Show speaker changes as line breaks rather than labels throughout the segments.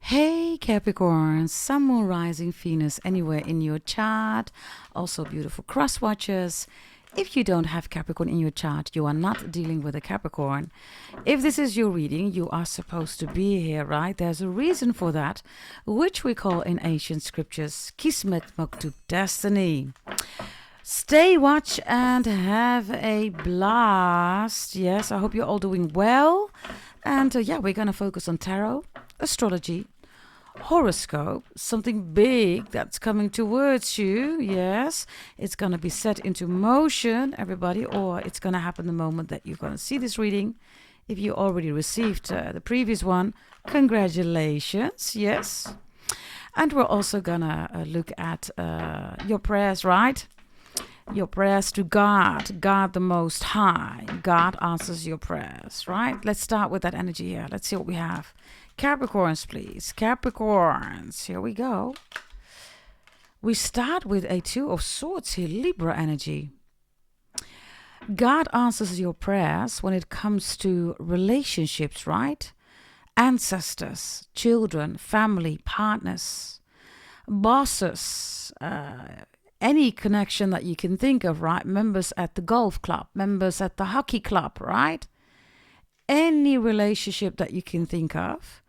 Hey Capricorn, Sun, Moon, Rising, Venus anywhere in your chart. Also beautiful cross watchers. If you don't have Capricorn in your chart, you are not dealing with a Capricorn. If this is your reading, you are supposed to be here, right? There's a reason for that, which we call in ancient scriptures Kismet Maktub, destiny. Stay, watch, and have a blast. Yes, I hope you're all doing well. And yeah, we're going to focus on tarot, astrology, horoscope, something big that's coming towards you. Yes, it's going to be set into motion, everybody, or it's going to happen the moment that you're going to see this reading. If you already received the previous one, congratulations. Yes. And we're also going to look at your prayers, right? Your prayers to God, God the Most High. God answers your prayers, right? Let's start with that energy here. Let's see what we have. Capricorns, please. Capricorns. Here we go. We start with a Two of Swords here, Libra energy. God answers your prayers when it comes to relationships, right? Ancestors, children, family, partners, bosses, any connection that you can think of, right? Members at the golf club, members at the hockey club, right? Any relationship that you can think of,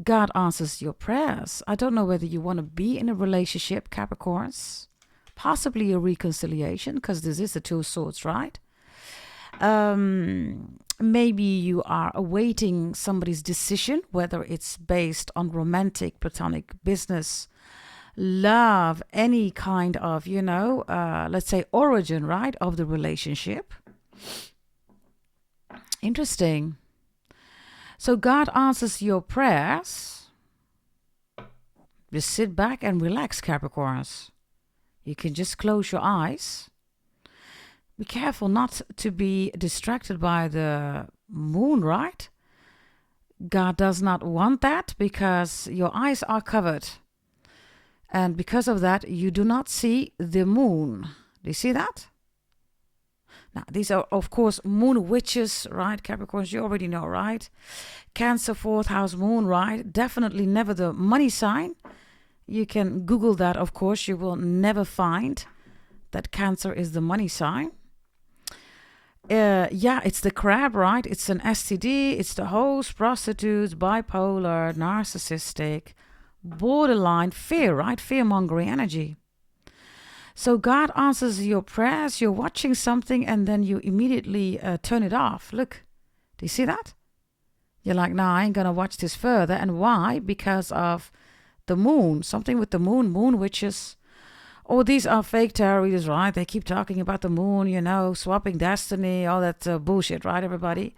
God answers your prayers. I don't know whether you want to be in a relationship, Capricorns. Possibly a reconciliation, because this is the Two of Swords, right? Maybe you are awaiting somebody's decision, whether it's based on romantic, platonic, business, love, any kind of, let's say origin, right, of the relationship. Interesting. So God answers your prayers. Just sit back and relax, Capricorns. You can just close your eyes. Be careful not to be distracted by the moon, right? God does not want that because your eyes are covered. And because of that, you do not see the moon. Do you see that? Now, these are, of course, moon witches, right? Capricorns, you already know, right? Cancer, 4th house moon, right? Definitely never the money sign. You can Google that, of course. You will never find that Cancer is the money sign. Yeah, it's the crab, right? It's an STD. It's the host, prostitutes, bipolar, narcissistic, borderline, fear, right? Fear-mongering energy. So God answers your prayers. You're watching something and then you immediately turn it off. Look, do you see that? You're like, no, I ain't going to watch this further. And why? Because of the moon. Something with the moon, moon witches. Oh, these are fake tarot readers, right? They keep talking about the moon, swapping destiny, all that bullshit, right, everybody?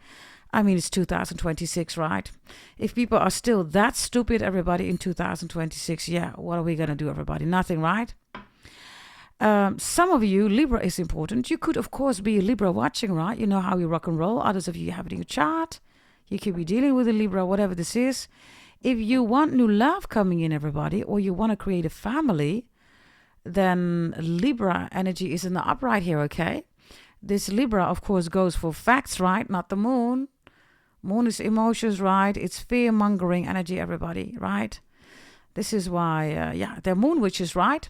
I mean, it's 2026, right? If people are still that stupid, everybody, in 2026, yeah, what are we going to do, everybody? Nothing, right? Some of you, Libra is important. You could, of course, be a Libra watching, right? You know how you rock and roll. Others of you have it in your chart. You could be dealing with a Libra, whatever this is. If you want new love coming in, everybody, or you want to create a family, then Libra energy is in the upright here, okay? This Libra, of course, goes for facts, right? Not the moon. Moon is emotions, right? It's fear-mongering energy, everybody, right? This is why, they're moon witches, right?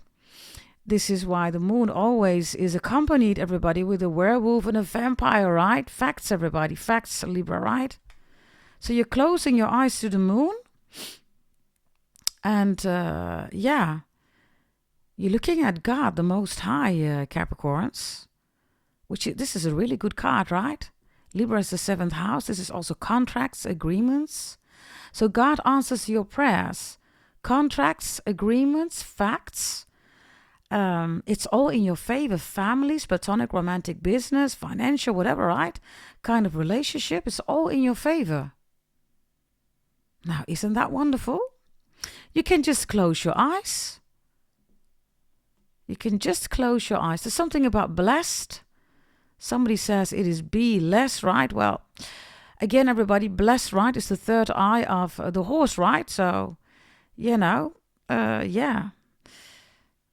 This is why the moon always is accompanied, everybody, with a werewolf and a vampire, right? Facts, everybody. Facts, Libra, right? So you're closing your eyes to the moon. And, you're looking at God, the Most High, Capricorns. This is a really good card, right? Libra is the 7th house. This is also contracts, agreements. So God answers your prayers. Contracts, agreements, facts. It's all in your favor. Families, platonic, romantic, business, financial, whatever, right? Kind of relationship. It's all in your favor. Now, isn't that wonderful? You can just close your eyes. You can just close your eyes. There's something about blessed. Somebody says it is be less, right? Well, again, everybody, blessed, right, is the third eye of the horse, right? So, yeah.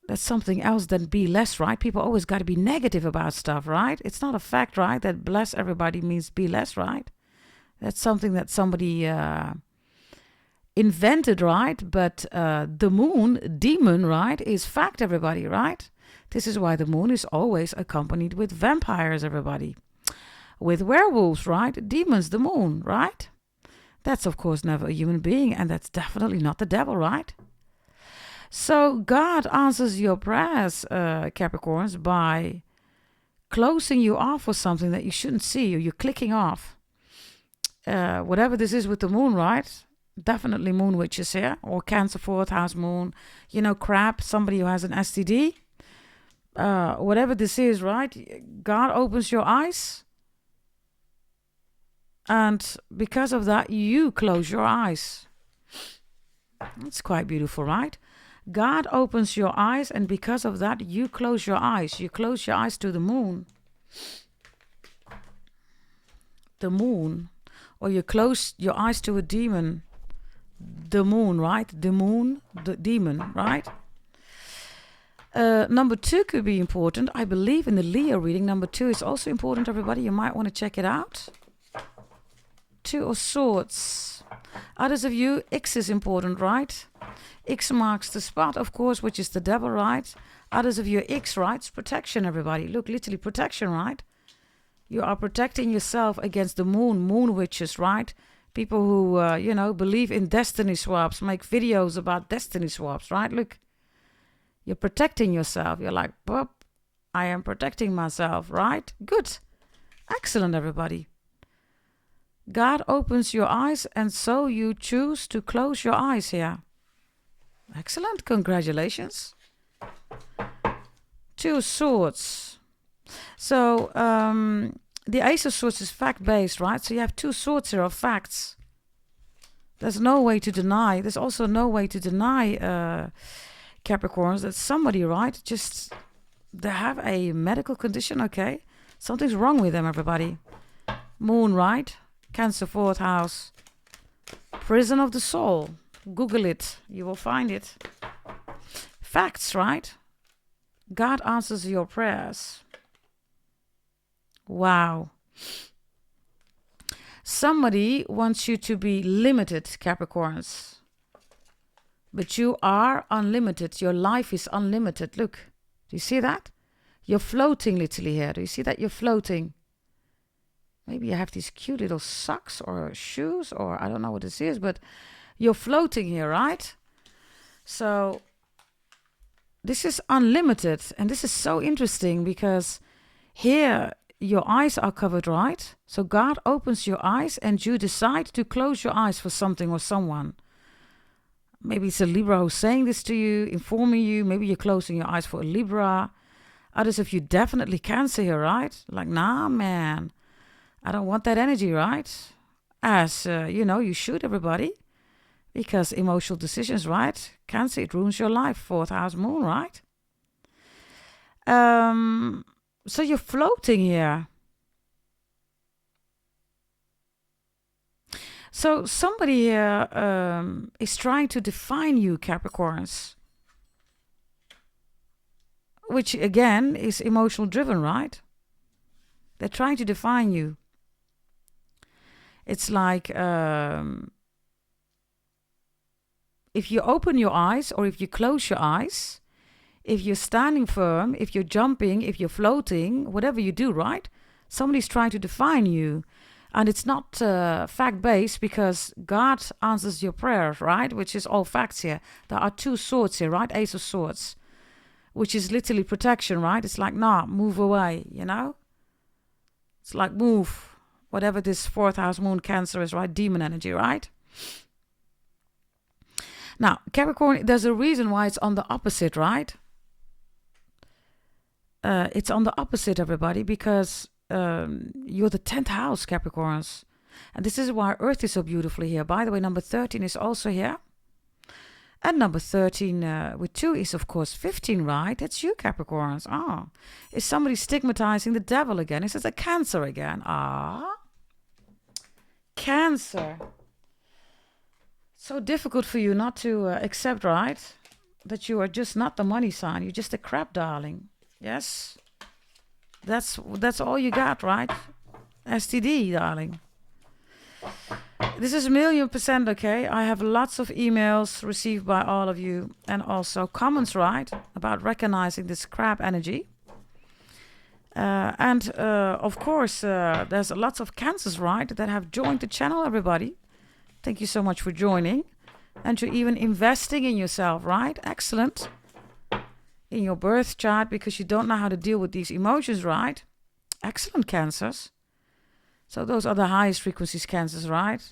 That's something else than be less, right? People always got to be negative about stuff, right? It's not a fact, right, that bless everybody means be less, right? That's something that somebody invented, right? But the moon, demon, right, is fact, everybody, right? This is why the moon is always accompanied with vampires, everybody. With werewolves, right? Demons, the moon, right? That's, of course, never a human being, and that's definitely not the devil, right? So God answers your prayers, Capricorns, by closing you off for something that you shouldn't see, or you're clicking off. Whatever this is with the moon, right? Definitely moon witches here, or Cancer 4th house moon, crap, somebody who has an STD. Whatever this is, right? God opens your eyes, and because of that, you close your eyes. It's quite beautiful, right? God opens your eyes, and because of that, you close your eyes. You close your eyes to the moon. The moon. Or you close your eyes to a demon. The moon, right? The moon, the demon, right? Number 2 could be important. I believe in the Leo reading. Number 2 is also important, everybody. You might want to check it out. 2 of Swords. Others of you, X is important, right? X marks the spot, of course, which is the devil, right? Others of you, X, right? It's protection, everybody. Look, literally protection, right? You are protecting yourself against the moon witches, right? People who, believe in destiny swaps, make videos about destiny swaps, right? Look, you're protecting yourself. You're like, Bob, I am protecting myself, right? Good. Excellent, everybody. God opens your eyes, and so you choose to close your eyes here. Excellent. Congratulations. 2 of Swords. So, the Ace of Swords is fact-based, right? So you have 2 swords here of facts. There's no way to deny. There's also no way to deny, Capricorns, that somebody, right, just they have a medical condition, okay? Something's wrong with them, everybody. Moon, right? Cancer 4th house. Prison of the soul. Google it. You will find it. Facts, right? God answers your prayers. Wow. Somebody wants you to be limited, Capricorns. But you are unlimited. Your life is unlimited. Look. Do you see that? You're floating literally here. Do you see that? You're floating. Maybe you have these cute little socks or shoes, or I don't know what this is, but you're floating here, right? So this is unlimited, and this is so interesting because here your eyes are covered, right? So God opens your eyes, and you decide to close your eyes for something or someone. Maybe it's a Libra who's saying this to you, informing you. Maybe you're closing your eyes for a Libra. Others of you definitely Cancer here, right? Like, nah, man. I don't want that energy, right? As, you should, everybody. Because emotional decisions, right? Cancer, it ruins your life. 4th house moon, right? So you're floating here. So somebody here is trying to define you, Capricorns. Which, again, is emotional driven, right? They're trying to define you. It's like if you open your eyes or if you close your eyes, if you're standing firm, if you're jumping, if you're floating, whatever you do, right? Somebody's trying to define you. And it's not fact-based because God answers your prayers, right? Which is all facts here. There are 2 swords here, right? Ace of Swords. Which is literally protection, right? It's like, nah, move away, It's like move. Whatever this 4th house moon Cancer is, right? Demon energy, right? Now, Capricorn, there's a reason why it's on the opposite, right? It's on the opposite, everybody, because you're the 10th house, Capricorns. And this is why Earth is so beautifully here. By the way, number 13 is also here. And number 13 with 2 is, of course, 15, right? That's you, Capricorns. Ah. Is somebody stigmatizing the devil again? Is it a Cancer again? Ah. Cancer. So difficult for you not to accept, right? That you are just not the money sign. You're just a crap, darling. Yes? That's all you got, right? STD, darling. This is 1,000,000%, okay? I have lots of emails received by all of you and also comments, right? About recognizing this crab energy. Of course, there's lots of Cancers, right? That have joined the channel, everybody. Thank you so much for joining. And you're even investing in yourself, right? Excellent. In your birth chart because you don't know how to deal with these emotions, right? Excellent, Cancers. So those are the highest frequencies, Cancers, right?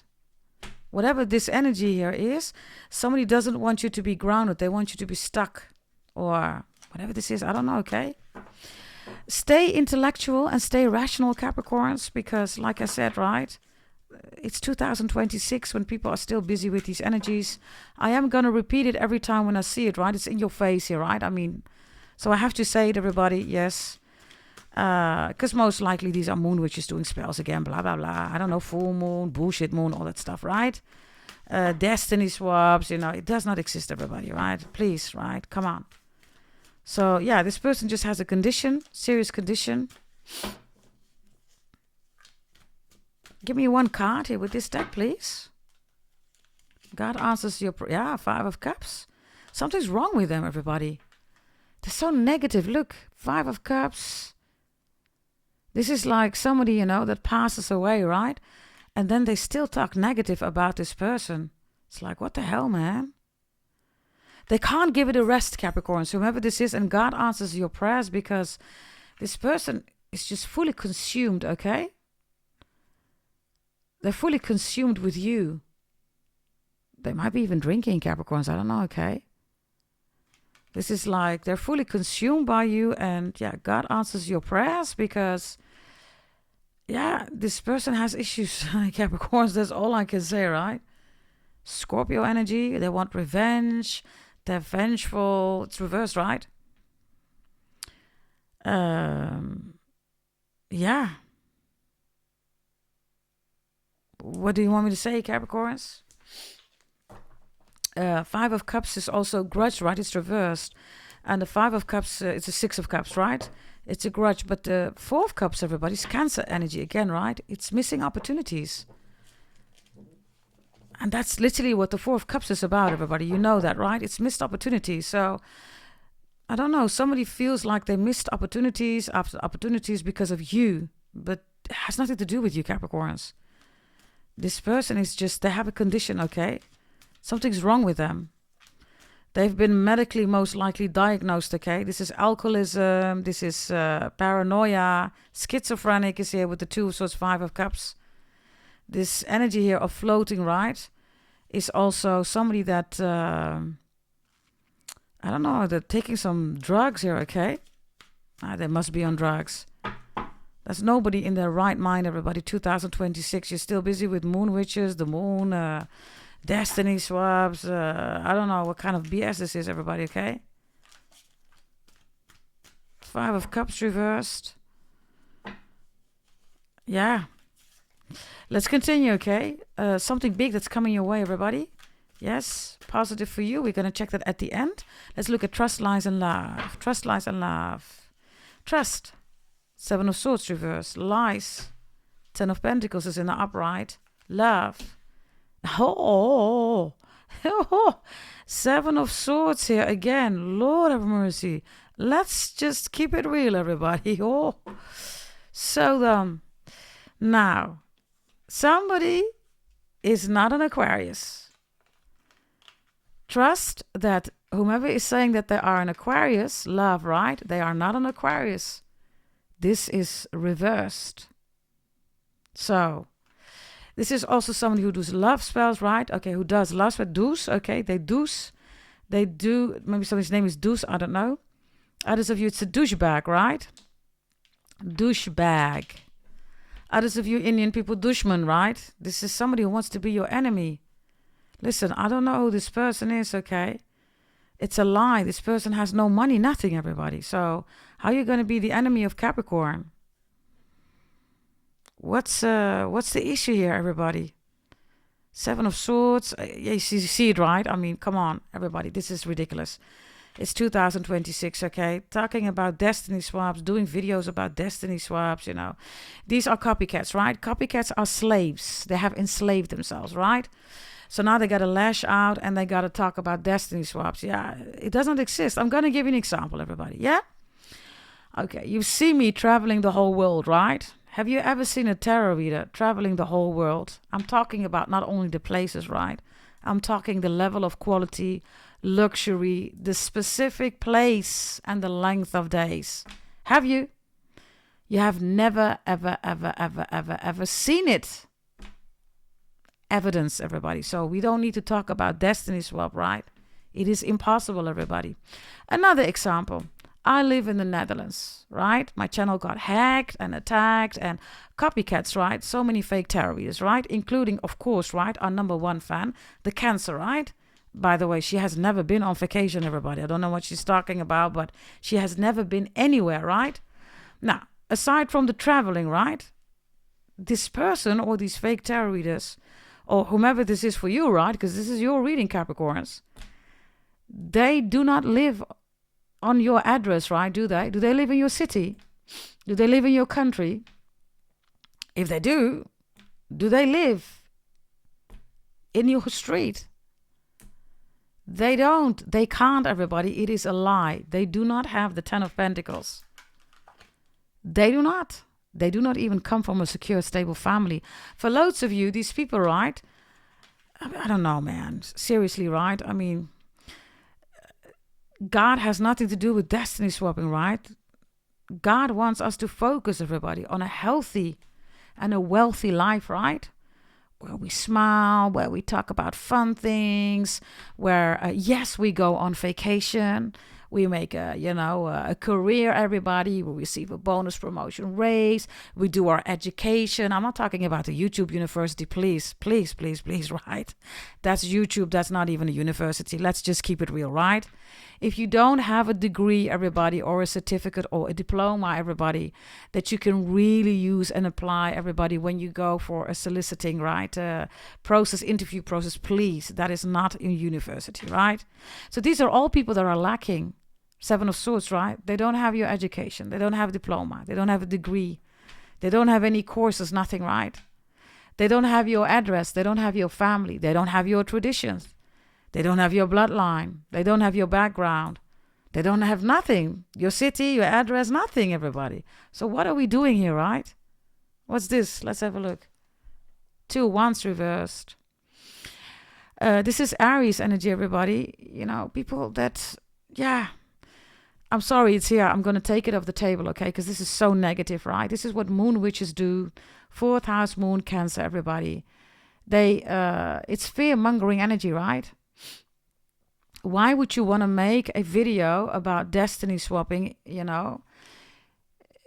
Whatever this energy here is, somebody doesn't want you to be grounded. They want you to be stuck. Or whatever this is, I don't know, okay? Stay intellectual and stay rational, Capricorns, because like I said, right? It's 2026 when people are still busy with these energies. I am going to repeat it every time when I see it, right? It's in your face here, right? I mean, so I have to say it, everybody, yes. Because most likely these are moon witches doing spells again, blah, blah, blah. I don't know, full moon, bullshit moon, all that stuff, right? Destiny swaps, you know, it does not exist, everybody, right? Please, right? Come on. So, yeah, this person just has a condition, serious condition. Give me one card here with this deck, please. God answers your... Yeah, 5 of Cups. Something's wrong with them, everybody. They're so negative. Look, 5 of Cups. This is like somebody, you know, that passes away, right? And then they still talk negative about this person. It's like, what the hell, man? They can't give it a rest, Capricorns, whoever this is. And God answers your prayers because this person is just fully consumed, okay? They're fully consumed with you. They might be even drinking, Capricorns. I don't know, okay? This is like they're fully consumed by you. And yeah, God answers your prayers because, yeah, this person has issues, Capricorns. That's all I can say, right? Scorpio energy. They want revenge. They're vengeful. It's reversed, right? Yeah. What do you want me to say, Capricorns? 5 of Cups is also grudge, right? It's reversed. And the 5 of Cups, it's a 6 of Cups, right? It's a grudge. But the 4 of Cups, everybody's Cancer energy again, right? It's missing opportunities. And that's literally what the 4 of Cups is about, everybody. You know that, right? It's missed opportunities. So, I don't know. Somebody feels like they missed opportunities after opportunities because of you. But it has nothing to do with you, Capricorns. This person is just, they have a condition, okay? Something's wrong with them. They've been medically most likely diagnosed, okay? This is alcoholism. This is paranoia. Schizophrenic is here with the 2 of Swords, 5 of Cups. This energy here of floating, right, is also somebody that, I don't know, they're taking some drugs here, okay? They must be on drugs. There's nobody in their right mind, everybody. 2026, you're still busy with moon witches, the moon, destiny swaps. I don't know what kind of BS this is, everybody, okay? 5 of Cups reversed. Yeah. Let's continue, okay? Something big that's coming your way, everybody. Yes, positive for you. We're going to check that at the end. Let's look at trust, lies, and love. Trust, lies, and love. Trust. 7 of Swords reversed. Lies. 10 of Pentacles is in the upright. Love. Oh. 7 of Swords here again. Lord have mercy. Let's just keep it real, everybody. Oh. So, now, somebody is not an Aquarius. Trust that whomever is saying that they are an Aquarius, love, right? They are not an Aquarius. This is reversed. So, this is also somebody who does love spells, right? Okay, who does love spells. Does, okay, they does. They do, maybe somebody's name is Does, I don't know. Others of you, it's a douchebag, right? Douchebag. Others of you Indian people, dushman, right? This is somebody who wants to be your enemy. Listen, I don't know who this person is, okay? It's a lie. This person has no money, nothing, everybody. So how are you going to be the enemy of Capricorn? What's the issue here, everybody? 7 of Swords. Yeah, you see it, right? I mean, come on, everybody. This is ridiculous. It's 2026, okay? Talking about destiny swaps, doing videos about destiny swaps, you know. These are copycats, right? Copycats are slaves. They have enslaved themselves, right? So now they got to lash out and they got to talk about destiny swaps. Yeah, it doesn't exist. I'm going to give you an example, everybody. Yeah? Okay, you see me traveling the whole world, right? Have you ever seen a tarot reader traveling the whole world? I'm talking about not only the places, right? I'm talking the level of quality, luxury, the specific place, and the length of days. Have you? You have never, ever, ever, ever, ever, ever seen it. Evidence, everybody. So we don't need to talk about destiny swap, right? It is impossible, everybody. Another example. I live in the Netherlands, right? My channel got hacked and attacked and copycats, right? So many fake tarot readers, right? Including, of course, right, our number one fan, the Cancer, right? By the way, she has never been on vacation, everybody. I don't know what she's talking about, but she has never been anywhere, right? Now, aside from the traveling, right? This person or these fake tarot readers or whomever this is for you, right? Because this is your reading, Capricorns. They do not live on your address, right? Do they? Do they live in your city? Do they live in your country? If they do they live in your street? They don't. They can't, everybody. It is a lie. They do not have the 10 of Pentacles. They do not. They do not even come from a secure, stable family. For loads of you, these people, right? I don't know, man. Seriously, right? I mean, God has nothing to do with destiny swapping, right? God wants us to focus, everybody, on a healthy and a wealthy life, right? Where we smile, where we talk about fun things, where, yes, we go on vacation. We make a career, everybody. We receive a bonus promotion raise. We do our education. I'm not talking about the YouTube university. Please, please, please, please, right? That's YouTube. That's not even a university. Let's just keep it real, right? If you don't have a degree, everybody, or a certificate or a diploma, everybody, that you can really use and apply, everybody, when you go for a soliciting, right, interview process, please, that is not in university, right? So these are all people that are lacking. 7 of Swords, right? They don't have your education. They don't have a diploma. They don't have a degree. They don't have any courses, nothing, right? They don't have your address. They don't have your family. They don't have your traditions. They don't have your bloodline. They don't have your background. They don't have nothing. Your city, your address, nothing, everybody. So what are we doing here, right? What's this? Let's have a look. 2 Wands reversed. This is Aries energy, everybody. You know, people that, yeah. I'm sorry, it's here. I'm going to take it off the table, okay? Because this is so negative, right? This is what moon witches do. 4th house moon Cancer, everybody. It's fear-mongering energy, right? Why would you want to make a video about destiny swapping, you know?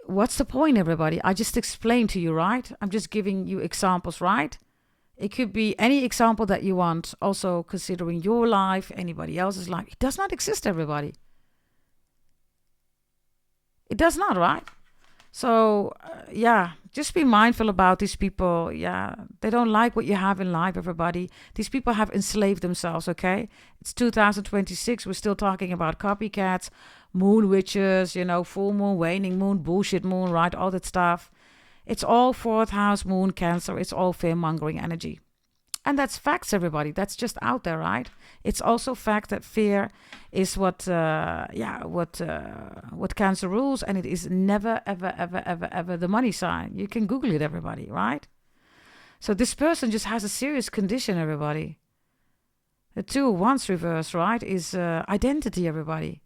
What's the point, everybody? I just explained to you, right? I'm just giving you examples, right? It could be any example that you want. Also considering your life, anybody else's life. It does not exist, everybody. It does not, right? So, yeah, just be mindful about these people. Yeah, they don't like what you have in life, everybody. These people have enslaved themselves, okay? It's 2026. We're still talking about copycats, moon witches, you know, full moon, waning moon, bullshit moon, right? All that stuff. It's all 4th house moon Cancer. It's all fear-mongering energy. And that's facts, everybody. That's just out there, right? It's also fact that fear is what Cancer rules, and it is never, ever, ever, ever, ever the money sign. You can Google it, everybody, right? So this person just has a serious condition, everybody. The 2 of Wands reverse, right, is identity, everybody.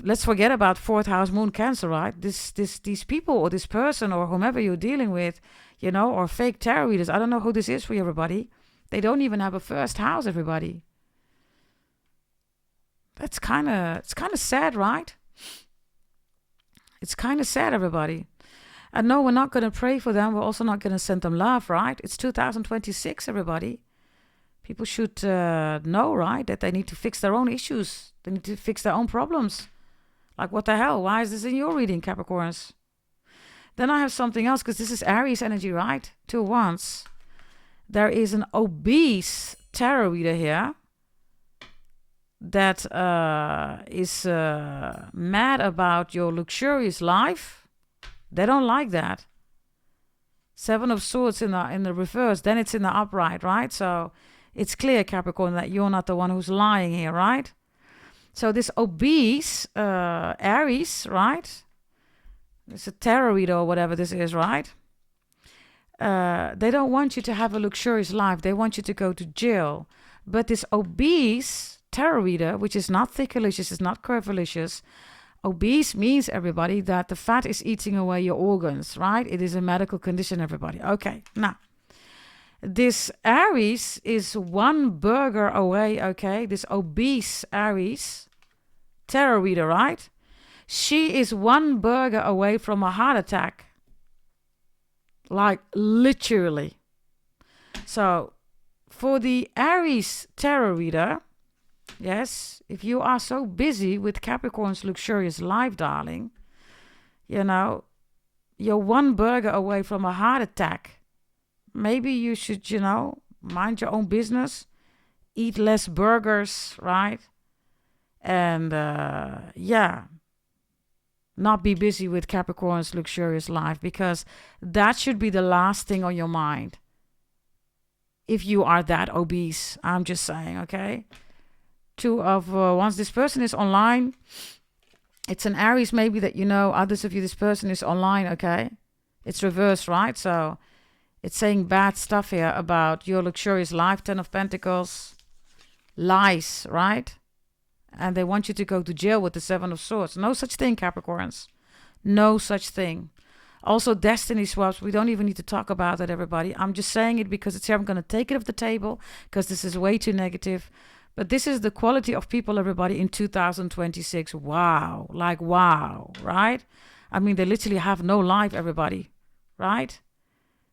Let's forget about 4th house moon Cancer, right? These people or this person or whomever you're dealing with, you know, or fake tarot readers. I don't know who this is for you, everybody. They don't even have a 1st house, everybody. It's kind of sad, right? It's kind of sad, everybody. And no, we're not going to pray for them. We're also not going to send them love, right? It's 2026, everybody. People should know, right, that they need to fix their own issues. They need to fix their own problems. Like, what the hell? Why is this in your reading, Capricorns? Then I have something else, because this is Aries energy, right? 2 of Wands. There is an obese tarot reader here that is mad about your luxurious life, they don't like that. Seven of Swords in the reverse, then it's in the upright, right? So it's clear, Capricorn, that you're not the one who's lying here, right? So this obese Aries, right? It's a tarot reader or whatever this is, right? They don't want you to have a luxurious life. They want you to go to jail. But this obese tarot reader, which is not thickalicious, is not curvilicious. Obese means, everybody, that the fat is eating away your organs, right? It is a medical condition, everybody. Okay, now, this Aries is one burger away, okay? This obese Aries, tarot reader, right? She is one burger away from a heart attack. Like, literally. So, for the Aries tarot reader, yes, if you are so busy with Capricorn's luxurious life, darling, you know, you're one burger away from a heart attack. Maybe you should, you know, mind your own business, eat less burgers, right? And, yeah, not be busy with Capricorn's luxurious life, because that should be the last thing on your mind. If you are that obese, I'm just saying, okay? Once this person is online, it's an Aries maybe that you know, others of you, this person is online, okay? It's reversed, right? So it's saying bad stuff here about your luxurious life, 10 of Pentacles, lies, right? And they want you to go to jail with the 7 of Swords. No such thing, Capricorns. No such thing. Also, destiny swaps. We don't even need to talk about that, everybody. I'm just saying it because it's here. I'm going to take it off the table because this is way too negative. But this is the quality of people, everybody, in 2026. Wow. Like, wow, right? I mean, they literally have no life, everybody, right?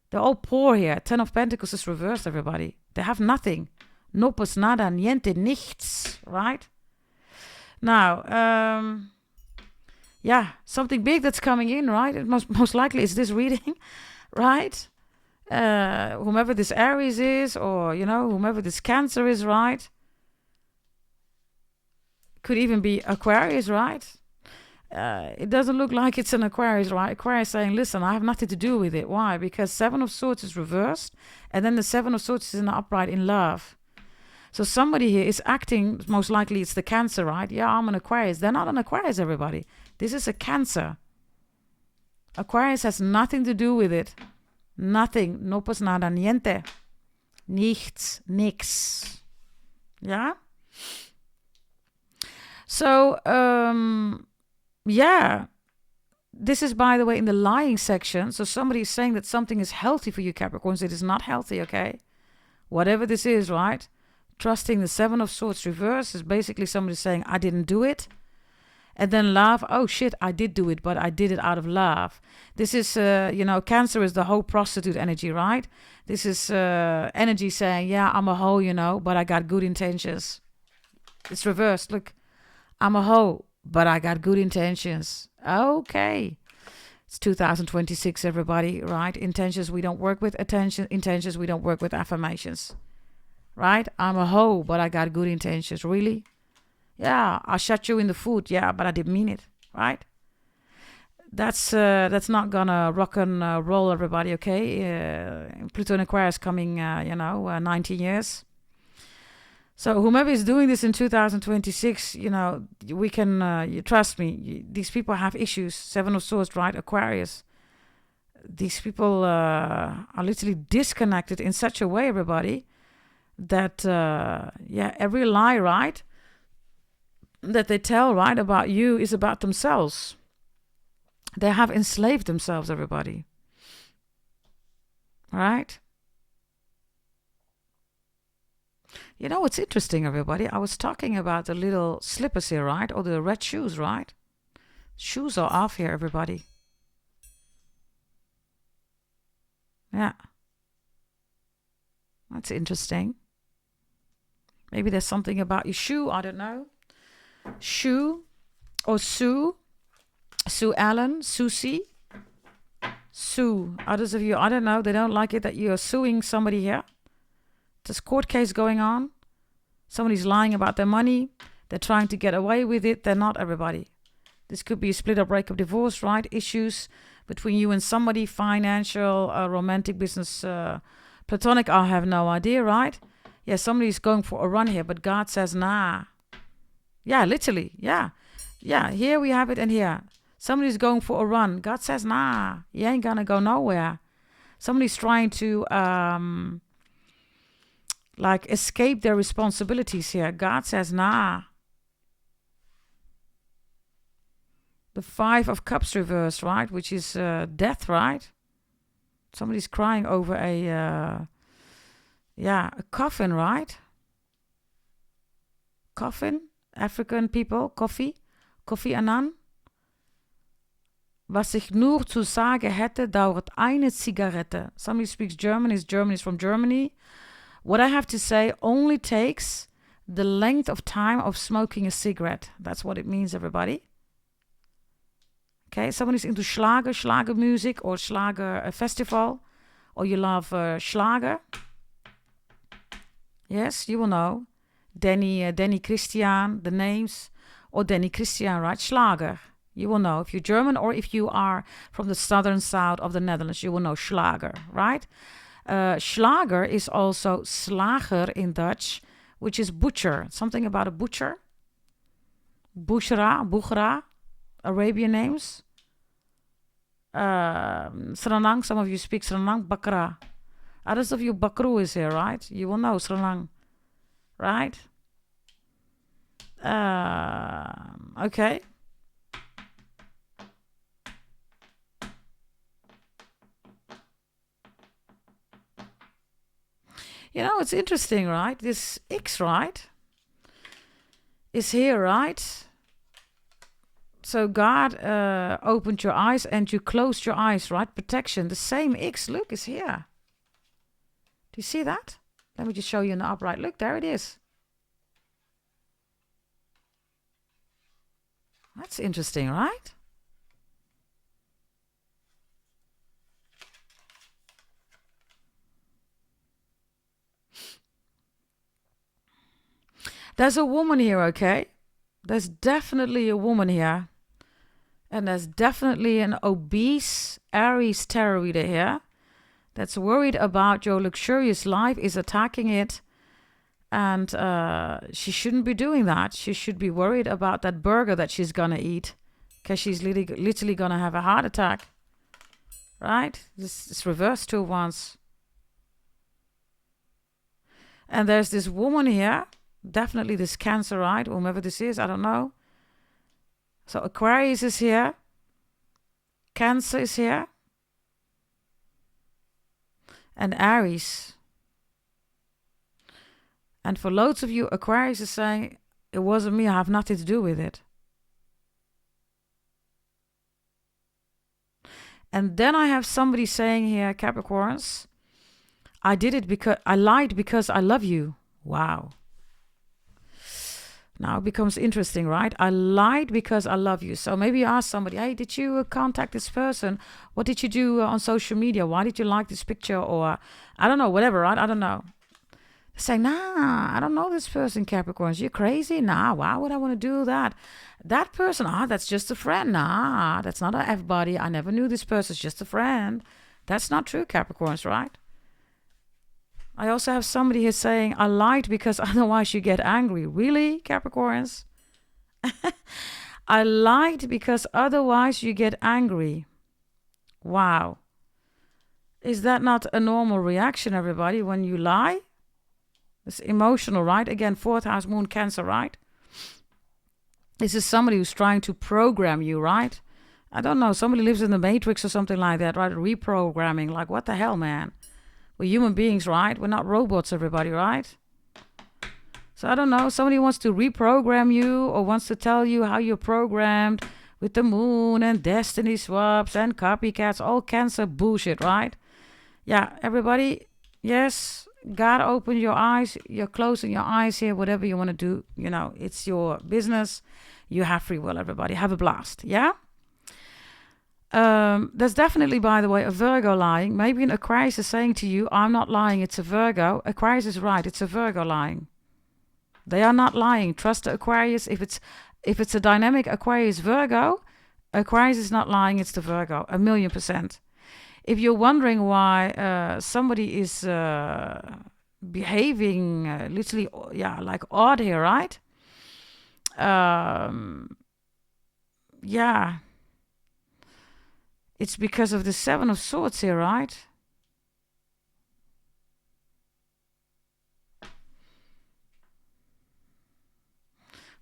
They're all poor here. 10 of Pentacles is reversed, everybody. They have nothing. No pues nada, niente, nichts, right? Now, yeah, something big that's coming in, right? It most likely is this reading, right? Whomever this Aries is, or, you know, whomever this Cancer is, right? Could even be Aquarius, right? It doesn't look like it's an Aquarius, right? Aquarius saying, listen, I have nothing to do with it. Why? Because 7 of Swords is reversed, and then the 7 of Swords is in the upright in love. So somebody here is acting, most likely it's the Cancer, right? Yeah, I'm an Aquarius. They're not an Aquarius, everybody. This is a Cancer. Aquarius has nothing to do with it. Nothing. No pues nada, niente. Nichts, nix. Yeah? So, yeah. This is, by the way, in the lying section. So somebody is saying that something is healthy for you, Capricorns. It is not healthy, okay? Whatever this is, right? Trusting the 7 of Swords reverse is basically somebody saying, I didn't do it. And then love, oh shit, I did do it, but I did it out of love. This is, you know, Cancer is the whole prostitute energy, right? This is energy saying, yeah, I'm a hoe, you know, but I got good intentions. It's reversed. Look, I'm a hoe, but I got good intentions. Okay. It's 2026, everybody, right? Intentions we don't work with. Intentions we don't work with. Affirmations. Right? I'm a hoe, but I got good intentions. Really? Yeah, I shot you in the foot. Yeah, but I didn't mean it. Right? That's not gonna rock and roll, everybody. Okay? Pluto and Aquarius coming, 19 years. So whomever is doing this in 2026, you know, we can, you trust me, these people have issues. 7 of Swords, right? Aquarius. These people are literally disconnected in such a way, everybody, that, every lie, right, that they tell, right, about you is about themselves. They have enslaved themselves, everybody. Right? You know what's interesting, everybody? I was talking about the little slippers here, right? Or the red shoes, right? Shoes are off here, everybody. Yeah. That's interesting. Maybe there's something about your shoe, I don't know. Shoe or Sue. Sue Allen, Susie. Sue. Others of you, I don't know, they don't like it that you're suing somebody here. There's court case going on. Somebody's lying about their money. They're trying to get away with it. They're not, everybody. This could be a split up, breakup, divorce, right? Issues between you and somebody, financial, romantic, business, platonic, I have no idea, right? Yeah, somebody's going for a run here, but God says, nah. Yeah, literally, yeah. Yeah, here we have it and here. Somebody's going for a run. God says, nah, you ain't gonna go nowhere. Somebody's trying to, escape their responsibilities here. God says, nah. The 5 of Cups reversed, right? Which is death, right? Somebody's crying over a coffin, right? Coffin, African people, Kofi Annan. Was ich nur zu sagen hätte, dauert eine Zigarette. Somebody speaks German, German is from Germany. What I have to say only takes the length of time of smoking a cigarette. That's what it means, everybody. Okay, somebody's into Schlager music, or Schlager festival, or you love Schlager. Yes, you will know. Danny Christian, the names, or Danny Christian, right? Schlager. You will know if you're German, or if you are from the southern south of the Netherlands, you will know Schlager, right? Schlager is also slager in Dutch, which is butcher. Something about a butcher. Buchra. Arabian names. Sranang, some of you speak Sranang, Bakra. Others of you, Bakru is here, right? You will know Sranang, right? Okay. You know, it's interesting, right? This X, right, is here, right? So God opened your eyes and you closed your eyes, right? Protection. The same X, look, is here. Do you see that? Let me just show you in the upright. Look, there it is. That's interesting, right? There's a woman here, okay? There's definitely a woman here. And there's definitely an obese Aries tarot reader here that's worried about your luxurious life, is attacking it. And she shouldn't be doing that. She should be worried about that burger that she's going to eat, because she's literally going to have a heart attack. Right? This is reversed 2 once. And there's this woman here. Definitely this Cancer, right? Whomever this is, I don't know. So Aquarius is here. Cancer is here. And Aries. And for loads of you, Aquarius is saying, it wasn't me, I have nothing to do with it. And then I have somebody saying here, Capricorns, I did it because I lied because I love you. Wow. Now it becomes interesting, right? I lied because I love you. So maybe you ask somebody, hey, did you contact this person? What did you do on social media? Why did you like this picture? Or I don't know, whatever, right? I don't know. They say, nah, I don't know this person, Capricorns. You're crazy? Nah, why would I want to do that? That person, that's just a friend. Nah, that's not an F-body. I never knew this person. It's just a friend. That's not true, Capricorns, right? I also have somebody here saying, I lied because otherwise you get angry. Really, Capricorns? I lied because otherwise you get angry. Wow. Is that not a normal reaction, everybody, when you lie? It's emotional, right? Again, 4th house, moon, Cancer, right? This is somebody who's trying to program you, right? I don't know. Somebody lives in the Matrix or something like that, right? Reprogramming. Like, what the hell, man? We're human beings, right? We're not robots, everybody, right? So I don't know. Somebody wants to reprogram you or wants to tell you how you're programmed with the moon and destiny swaps and copycats, all Cancer bullshit, right? Yeah, everybody, yes, God opened your eyes. You're closing your eyes here, whatever you want to do. You know, it's your business. You have free will, everybody. Have a blast, yeah? There's definitely, by the way, a Virgo lying. Maybe an Aquarius is saying to you, I'm not lying, it's a Virgo. Aquarius is right, it's a Virgo lying. They are not lying. Trust the Aquarius. If it's a dynamic Aquarius Virgo, Aquarius is not lying. It's the Virgo, 1,000,000%. If you're wondering why somebody is behaving literally, like odd here, right? Yeah. It's because of the Seven of Swords here, right?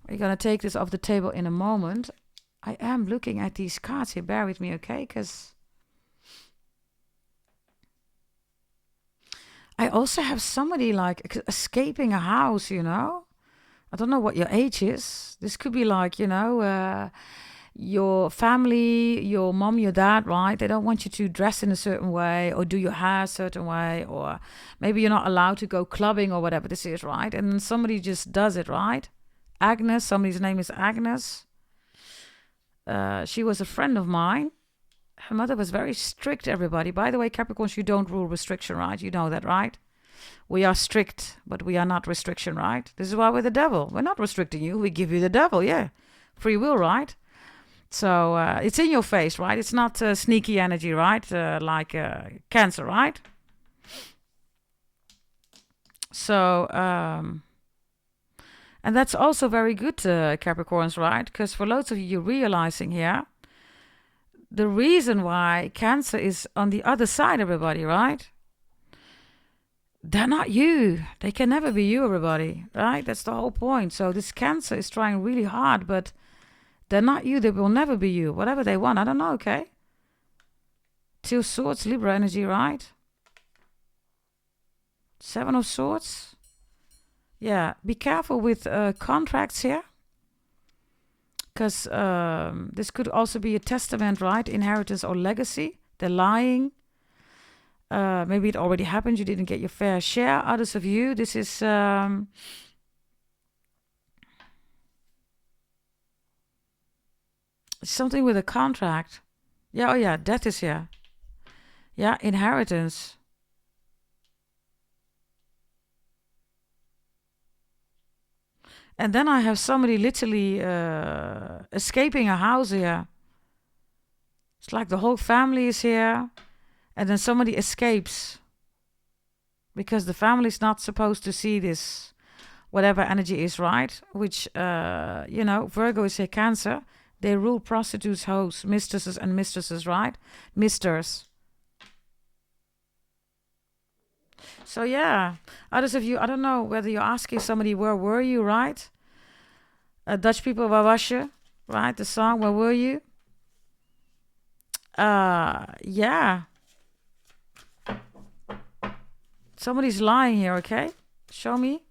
We're going to take this off the table in a moment. I am looking at these cards here. Bear with me, okay? Because I also have somebody like escaping a house, you know? I don't know what your age is. This could be like, you know, your family, your mom, your dad, right? They don't want you to dress in a certain way or do your hair a certain way, or maybe you're not allowed to go clubbing or whatever this is, right? And then somebody just does it, right? Agnes, somebody's name is Agnes. She was a friend of mine. Her mother was very strict, everybody. By the way, Capricorns, you don't rule restriction, right? You know that, right? We are strict, but we are not restriction, right? This is why we're the devil. We're not restricting you. We give you the devil, yeah. Free will, right? So it's in your face, right? It's not sneaky energy, right? Like Cancer, right? So, and that's also very good, Capricorns, right? Because for loads of you, you're realizing here, the reason why Cancer is on the other side, everybody, right? They're not you. They can never be you, everybody, right? That's the whole point. So this Cancer is trying really hard, but they're not you. They will never be you. Whatever they want, I don't know, okay? Two Swords, Libra energy, right? Seven of Swords. Yeah, be careful with contracts here. Because this could also be a testament, right? Inheritance or legacy. They're lying. Maybe it already happened. You didn't get your fair share. Others of you, this is... something with a contract. Yeah, oh yeah, death is here. Yeah, inheritance. And then I have somebody literally escaping a house here. It's like the whole family is here. And then somebody escapes. Because the family is not supposed to see this. Whatever energy is, right? Which, you know, Virgo is here, Cancer. They rule prostitutes, hoes, mistresses and mistresses, right? Misters. So yeah, others of you, I don't know whether you're asking somebody, where were you, right? Dutch people, waar was je? Right, the song, where were you? Yeah. Somebody's lying here, okay? Show me.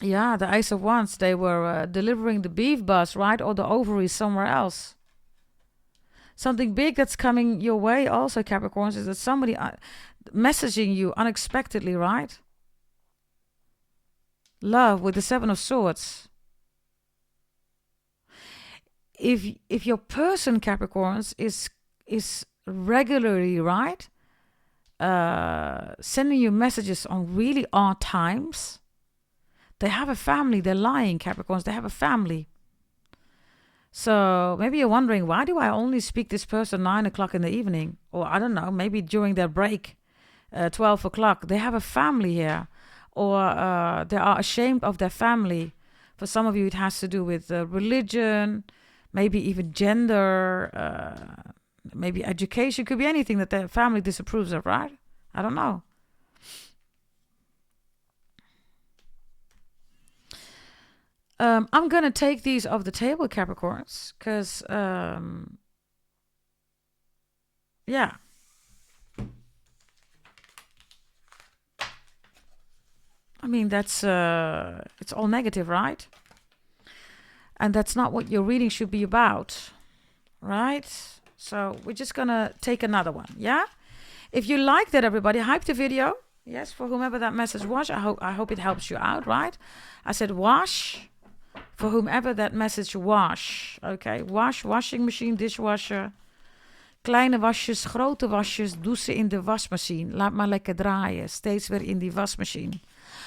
Yeah, the Ace of Wands, they were delivering the beef bus, right? Or the ovaries somewhere else. Something big that's coming your way also, Capricorns, is that somebody messaging you unexpectedly, right? Love with the Seven of Swords. If your person, Capricorns, is regularly, right, sending you messages on really odd times, they have a family. They're lying, Capricorns. They have a family. So maybe you're wondering, why do I only speak this person 9 o'clock in the evening? Or I don't know, maybe during their break, 12 o'clock. They have a family here. Or they are ashamed of their family. For some of you, it has to do with religion, maybe even gender, maybe education. Could be anything that their family disapproves of, right? I don't know. I'm going to take these off the table, Capricorns, because, yeah. I mean, that's, it's all negative, right? And that's not what your reading should be about, right? So we're just going to take another one, yeah? If you like that, everybody, hype the video. Yes, for whomever that message was. I hope it helps you out, right? I said wash. For whomever that message wash. Okay, wash, washing machine, dishwasher. Kleine wasjes, grote wasjes, doe ze in de wasmachine. Laat maar lekker draaien. Steeds weer in die wasmachine.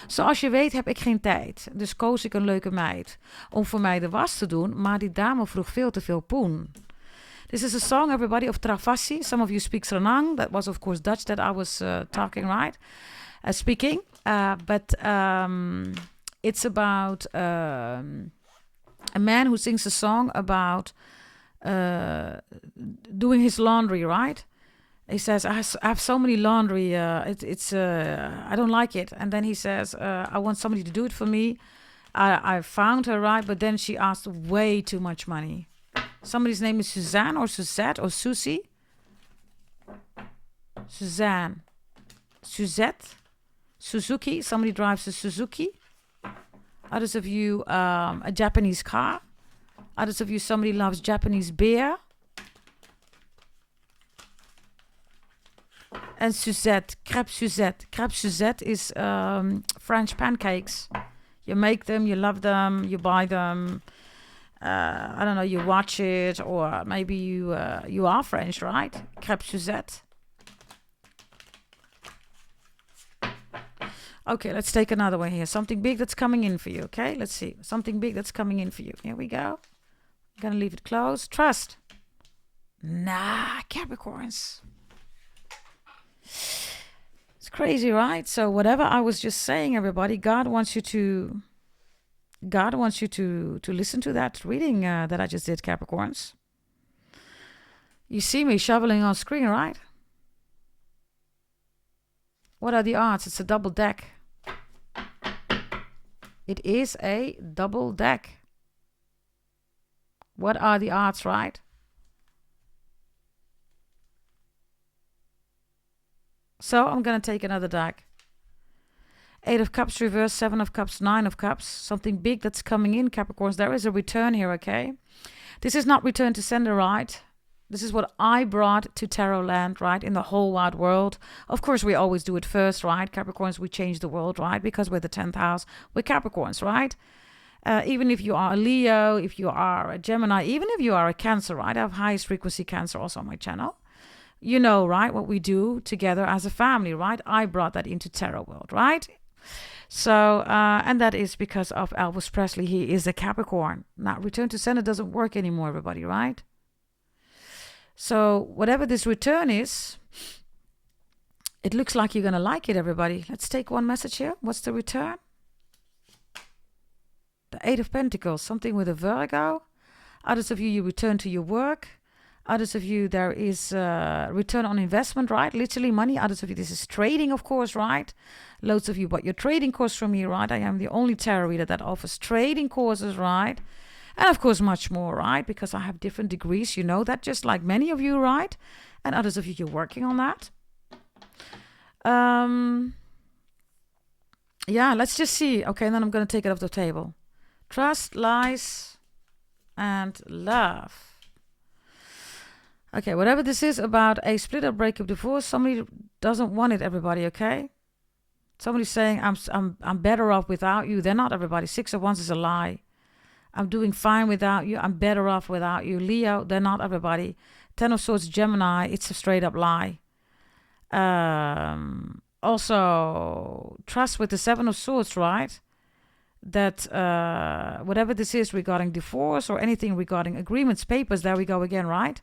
Zoals je weet heb ik geen tijd. Dus koos ik een leuke meid om voor mij de was te doen. Maar die dame vroeg veel te veel poen. This is a song, everybody, of Travassi. Some of you speak Sranang. That was, of course, Dutch that I was talking, right? Speaking. But it's about a man who sings a song about doing his laundry, right? He says, I have so many laundry. I don't like it. And then he says, I want somebody to do it for me. I found her, right? But then she asked way too much money. Somebody's name is Suzanne or Suzette or Susie. Suzanne. Suzette. Suzuki. Somebody drives a Suzuki. Others of you, a Japanese car. Others of you, somebody loves Japanese beer. And Suzette, crêpe Suzette. Crêpe Suzette is French pancakes. You make them, you love them, you buy them. I don't know, you watch it, or maybe you are French, right? Crêpe Suzette. Okay, let's take another one here. Something big that's coming in for you, okay? Let's see. Something big that's coming in for you. Here we go. I'm gonna leave it closed. Trust. Nah, Capricorns. It's crazy, right? So whatever I was just saying, everybody, God wants you to listen to that reading that I just did, Capricorns. You see me shoveling on screen, right? What are the odds? It's a double deck. It is a double deck. What are the odds, right? So I'm going to take another deck. 8 of Cups reverse, 7 of Cups, 9 of Cups. Something big that's coming in, Capricorns. There is a return here, okay? This is not return to sender, right? This is what I brought to Tarot land, right? In the whole wide world. Of course, we always do it first, right? Capricorns, we change the world, right? Because we're the 10th house. We're Capricorns, right? Even if you are a Leo, if you are a Gemini, even if you are a Cancer, right? I have highest frequency Cancer also on my channel. You know, right? What we do together as a family, right? I brought that into Tarot world, right? So, and that is because of Elvis Presley. He is a Capricorn. Now, return to sender doesn't work anymore, everybody, right? So, whatever this return is, it looks like you're going to like it, everybody. Let's take one message here. What's the return? The 8 of Pentacles, something with a Virgo. Others of you, you return to your work. Others of you, there is return on investment, right? Literally money. Others of you, this is trading, of course, right? Loads of you bought your trading course from me, right? I am the only tarot reader that offers trading courses, right? And of course, much more, right? Because I have different degrees, you know that, just like many of you, right? And others of you, you're working on that. Yeah, let's just see. Okay, and then I'm going to take it off the table. Trust, lies, and love. Okay, whatever this is about a split up, breakup, divorce, somebody doesn't want it, everybody, okay? Somebody's saying, I'm better off without you. They're not, everybody. 6 of Wands is a lie. I'm doing fine without you. I'm better off without you. Leo, they're not, everybody. 10 of Swords, Gemini, it's a straight up lie. Also, trust with the 7 of Swords, right? That whatever this is regarding divorce or anything regarding agreements, papers, there we go again, right?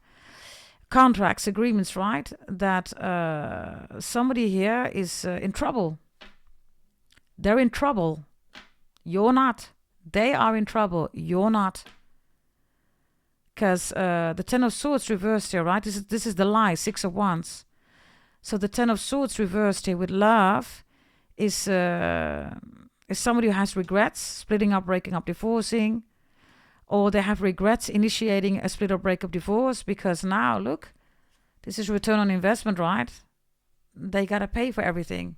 Contracts, agreements, right? That somebody here is in trouble. They're in trouble. You're not. They are in trouble. You're not. Because the 10 of Swords reversed here, right? This is the lie, 6 of Wands. So the 10 of Swords reversed here with love is somebody who has regrets, splitting up, breaking up, divorcing. Or they have regrets initiating a split or breakup, divorce, because now, look, this is return on investment, right? They got to pay for everything.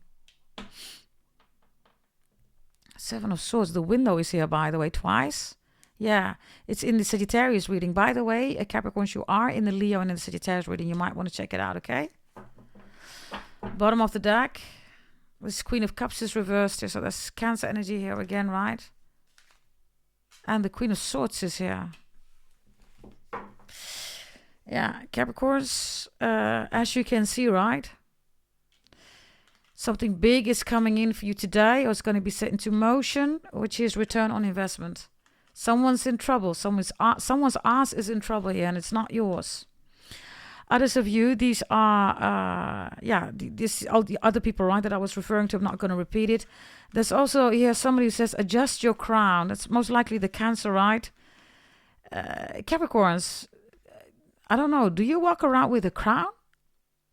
7 of Swords. The window is here, by the way, twice. Yeah, it's in the Sagittarius reading. By the way, Capricorns, you are in the Leo and in the Sagittarius reading. You might want to check it out, okay? Bottom of the deck. This Queen of Cups is reversed here, so there's Cancer energy here again, right? And the Queen of Swords is here. Yeah, Capricorns, as you can see, right? Something big is coming in for you today, or it's going to be set into motion, which is return on investment. Someone's in trouble. Someone's ass is in trouble here, and it's not yours. Others of you, these are, this all the other people, right, that I was referring to. I'm not going to repeat it. There's also here somebody who says, adjust your crown. That's most likely the Cancer, right? Capricorns, I don't know. Do you walk around with a crown?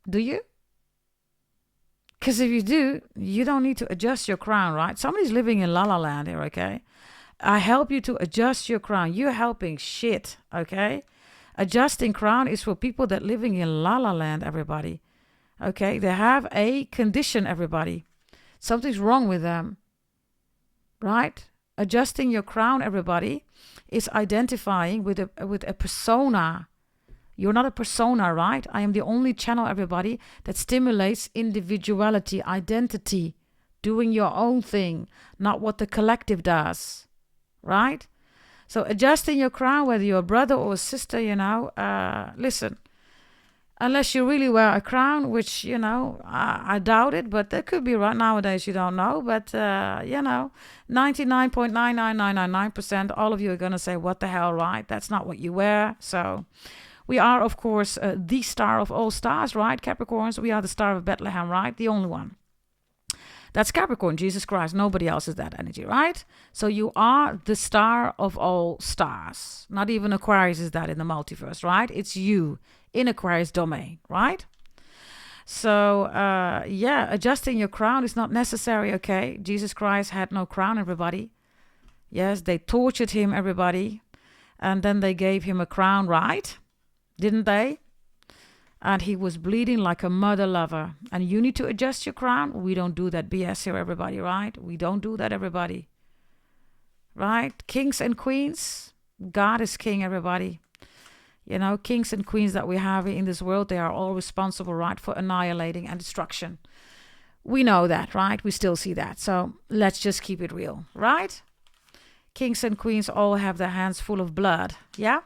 Do you? Because if you do, you don't need to adjust your crown, right? Somebody's living in La La Land here, okay? I help you to adjust your crown. You're helping shit, okay? Adjusting crown is for people that living in La La Land, everybody. Okay? They have a condition, everybody. Something's wrong with them, right? Adjusting your crown, everybody, is identifying with a persona. You're not a persona, right? I am the only channel, everybody, that stimulates individuality, identity, doing your own thing, not what the collective does, right? So adjusting your crown, whether you're a brother or a sister, listen, unless you really wear a crown, which, I doubt it, but there could be right nowadays, you don't know. But, 99.99999%, all of you are going to say, what the hell, right? That's not what you wear. So we are, of course, the star of all stars, right, Capricorns? We are the star of Bethlehem, right? The only one. That's Capricorn, Jesus Christ. Nobody else is that energy, right? So you are the star of all stars. Not even Aquarius is that in the multiverse, right? It's you in Aquarius domain, right? So, adjusting your crown is not necessary, okay? Jesus Christ had no crown, everybody. Yes, they tortured him, everybody. And then they gave him a crown, right? Didn't they? And he was bleeding like a mother lover. And you need to adjust your crown. We don't do that BS here, everybody, right? We don't do that, everybody. Right? Kings and queens. God is king, everybody. Kings and queens that we have in this world, they are all responsible, right, for annihilating and destruction. We know that, right? We still see that. So let's just keep it real, right? Kings and queens all have their hands full of blood. Yeah?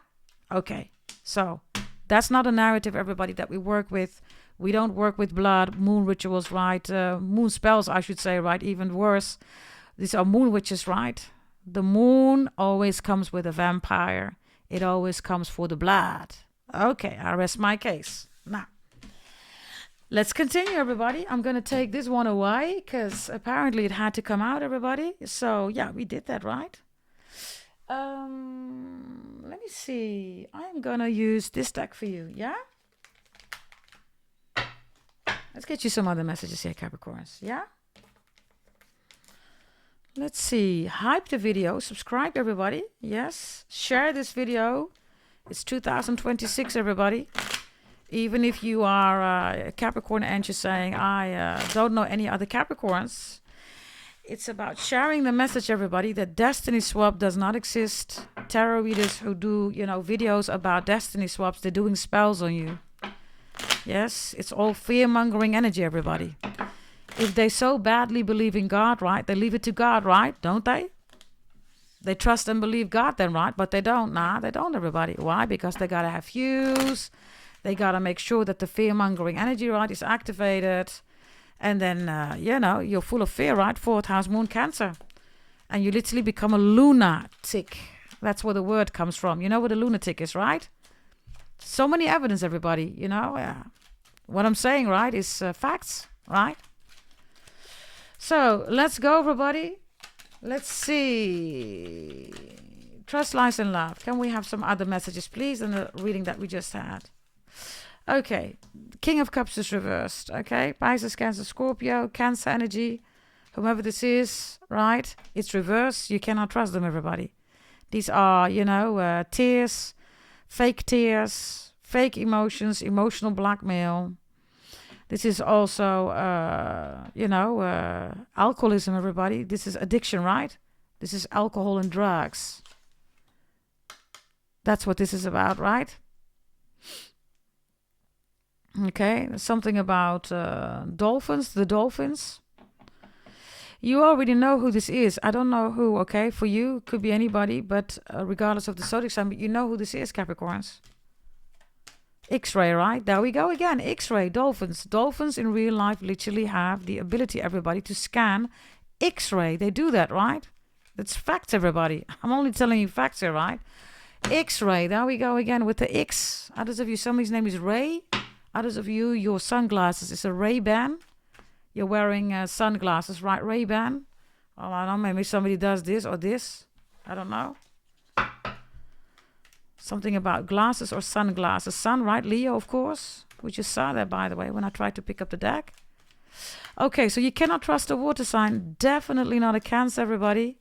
Okay. So that's not a narrative, everybody, that we work with. We don't work with blood, moon rituals, right? Moon spells, I should say, right? Even worse. These are moon witches, right? The moon always comes with a vampire. It always comes for the blood. Okay, I rest my case. Now, let's continue, everybody. I'm going to take this one away because apparently it had to come out, everybody. So, yeah, we did that, right? Let me see. I'm gonna use this deck for you, yeah? Let's get you some other messages here, Capricorns, yeah? Let's see. Hype the video. Subscribe, everybody. Yes. Share this video. It's 2026, everybody. Even if you are a Capricorn and you're saying, I don't know any other Capricorns. It's about sharing the message, everybody, that destiny swap does not exist. Tarot readers who do, videos about destiny swaps, they're doing spells on you. Yes, it's all fear-mongering energy, everybody. If they so badly believe in God, right, they leave it to God, right, don't they? They trust and believe God then, right, but they don't. Nah, they don't, everybody. Why? Because they got to have fuse. They got to make sure that the fear-mongering energy, right, is activated. And then, you're full of fear, right? 4th house moon Cancer. And you literally become a lunatic. That's where the word comes from. You know what a lunatic is, right? So many evidence, everybody, What I'm saying, right, is facts, right? So, let's go, everybody. Let's see. Trust, lies, and love. Can we have some other messages, please, in the reading that we just had? Okay, King of Cups is reversed, okay? Pisces, Cancer, Scorpio, Cancer energy, whomever this is, right? It's reversed. You cannot trust them, everybody. These are, tears, fake emotions, emotional blackmail. This is also, alcoholism, everybody. This is addiction, right? This is alcohol and drugs. That's what this is about, right? Okay, something about dolphins, the dolphins. You already know who this is. I don't know who, okay? For you, could be anybody, but regardless of the zodiac sign, but you know who this is, Capricorns. X-ray, right? There we go again. X-ray, dolphins. Dolphins in real life literally have the ability, everybody, to scan X-ray. They do that, right? That's facts, everybody. I'm only telling you facts here, right? X-ray, there we go again with the X. Others of you, somebody's name is Ray. Others of you, your sunglasses is a Ray-Ban. You're wearing sunglasses, right? Ray-Ban. Oh, I don't know, maybe somebody does this or this. I don't know. Something about glasses or sunglasses. Sun, right? Leo, of course. We just saw that, by the way, when I tried to pick up the deck. Okay, so you cannot trust a water sign. Definitely not a Cancer, everybody.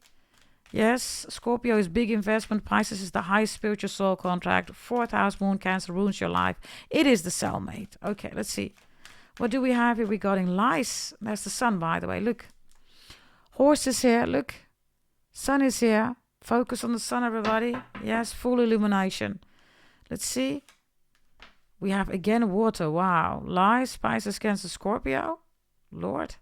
Yes, Scorpio is big investment. Pisces is the highest spiritual soul contract. 4th house moon Cancer ruins your life. It is the cellmate. Okay, let's see. What do we have here regarding lies? There's the sun, by the way. Look. Horse is here. Look. Sun is here. Focus on the sun, everybody. Yes, full illumination. Let's see. We have again water. Wow. Lies, Pisces, Cancer, Scorpio. Lord.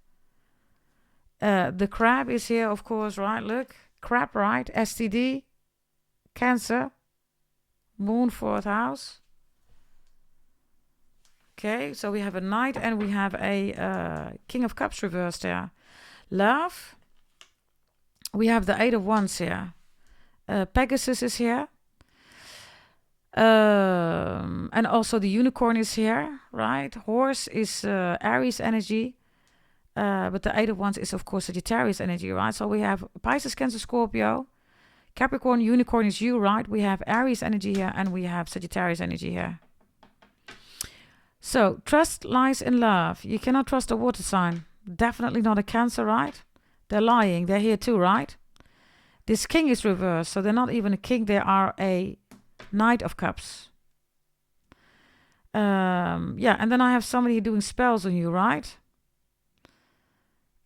The crab is here, of course, right? Look. Crab, right? STD. Cancer. Moon, 4th house. Okay, so we have a Knight and we have a King of Cups reversed here. Love. We have the 8 of Wands here. Pegasus is here. And also the unicorn is here, right? Horse is Aries energy. But the 8 of Wands is, of course, Sagittarius energy, right? So we have Pisces, Cancer, Scorpio. Capricorn, unicorn is you, right? We have Aries energy here and we have Sagittarius energy here. So, trust lies in love. You cannot trust a water sign. Definitely not a Cancer, right? They're lying. They're here too, right? This king is reversed, so they're not even a king. They are a Knight of Cups. Yeah, and then I have somebody doing spells on you, right?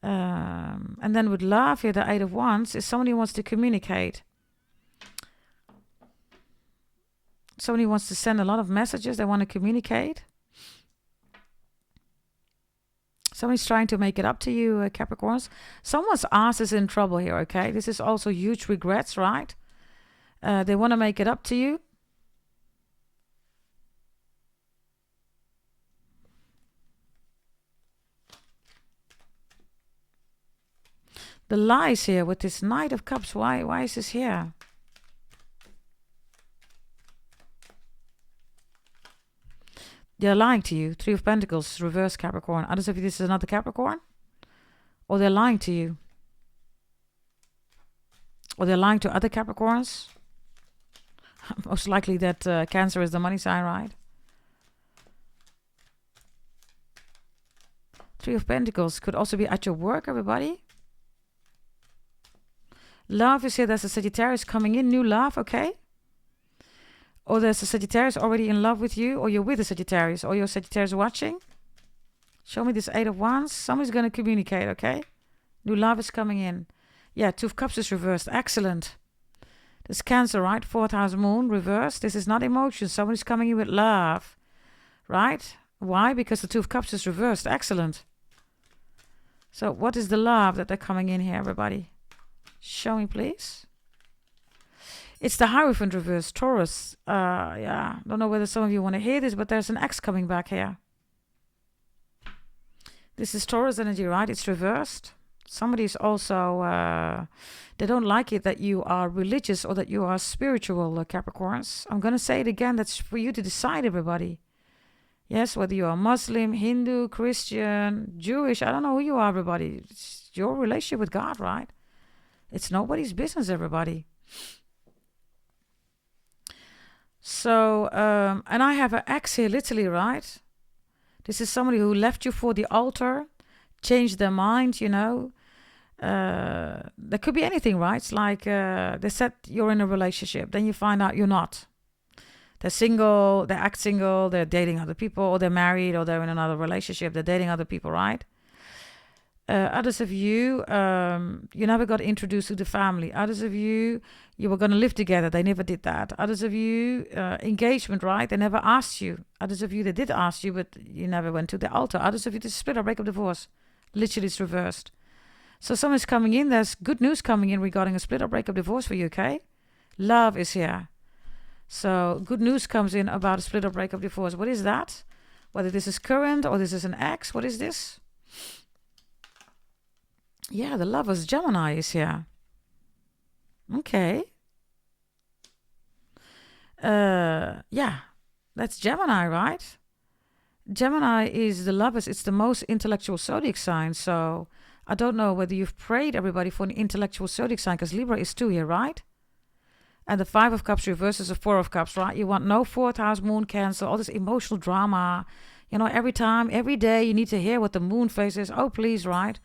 And then with love here, the 8 of Wands, is somebody who wants to communicate. Somebody wants to send a lot of messages. They want to communicate. Somebody's trying to make it up to you, Capricorns. Someone's ass is in trouble here, okay? This is also huge regrets, right? They want to make it up to you. The lies here with this Knight of Cups. Why is this here? They're lying to you. 3 of Pentacles, reverse Capricorn. Others of you, this is another Capricorn. Or they're lying to you. Or they're lying to other Capricorns. Most likely that Cancer is the money sign, right? 3 of Pentacles could also be at your work, everybody. Love is here. There's a Sagittarius coming in. New love, okay? Or there's a Sagittarius already in love with you. Or you're with a Sagittarius. Or you're Sagittarius watching. Show me this 8 of Wands. Somebody's going to communicate, okay? New love is coming in. Yeah, 2 of Cups is reversed. Excellent. This Cancer, right? 4th house moon, reversed. This is not emotion. Somebody's coming in with love. Right? Why? Because the 2 of Cups is reversed. Excellent. So what is the love that they're coming in here, everybody? Show me, please. It's the Hierophant reverse, Taurus. Yeah, don't know whether some of you want to hear this, but there's an X coming back here. This is Taurus energy, right? It's reversed. Somebody's also, they don't like it that you are religious or that you are spiritual, Capricorns. I'm going to say it again. That's for you to decide, everybody. Yes, whether you are Muslim, Hindu, Christian, Jewish, I don't know who you are, everybody. It's your relationship with God, right? It's nobody's business, everybody. So, and I have an X here, literally, right? This is somebody who left you for the altar, changed their mind, you know. There could be anything, right? It's like they said you're in a relationship, then you find out you're not. They're single, they act single, they're dating other people, or they're married, or they're in another relationship, they're dating other people, right? Others of you, you never got introduced to the family. Others of you, you were going to live together. They never did that. Others of you, engagement, right? They never asked you. Others of you, they did ask you, but you never went to the altar. Others of you, this split or break up, divorce. Literally, it's reversed. So someone's coming in. There's good news coming in regarding a split or break up, divorce for you, okay? Love is here. So good news comes in about a split or breakup, divorce. What is that? Whether this is current or this is an ex. What is this? Yeah, the Lovers. Gemini is here. Okay. Yeah, that's Gemini, right? Gemini is the Lovers. It's the most intellectual zodiac sign. So I don't know whether you've prayed, everybody, for an intellectual zodiac sign, because Libra is 2 here, right? And the 5 of Cups reverses a 4 of Cups, right? You want no 4th house, moon, Cancer, all this emotional drama. You know, every time, every day, you need to hear what the moon phase is. Oh, please, right?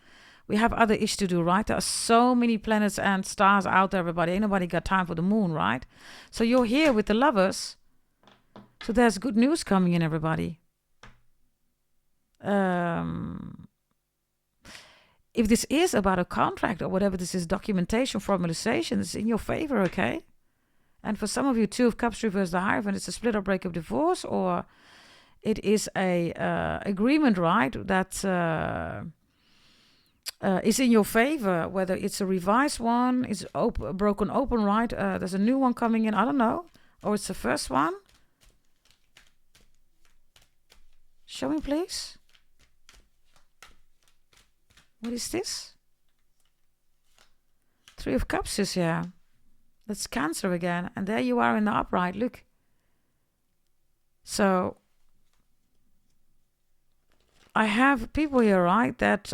We have other ish to do, right? There are so many planets and stars out there, everybody. Ain't nobody got time for the moon, right? So you're here with the Lovers. So there's good news coming in, everybody. If this is about a contract or whatever this is, documentation, formalization, it's in your favor, okay? And for some of you, 2 of Cups reverse the Hierophant, it's a split or breakup, divorce, or it is a agreement, right? That is in your favor, whether it's a revised one, it's broken open, right? There's a new one coming in, I don't know. Or it's the first one. Show me, please. What is this? 3 of Cups is here. That's Cancer again. And there you are in the upright, look. So I have people here, right, that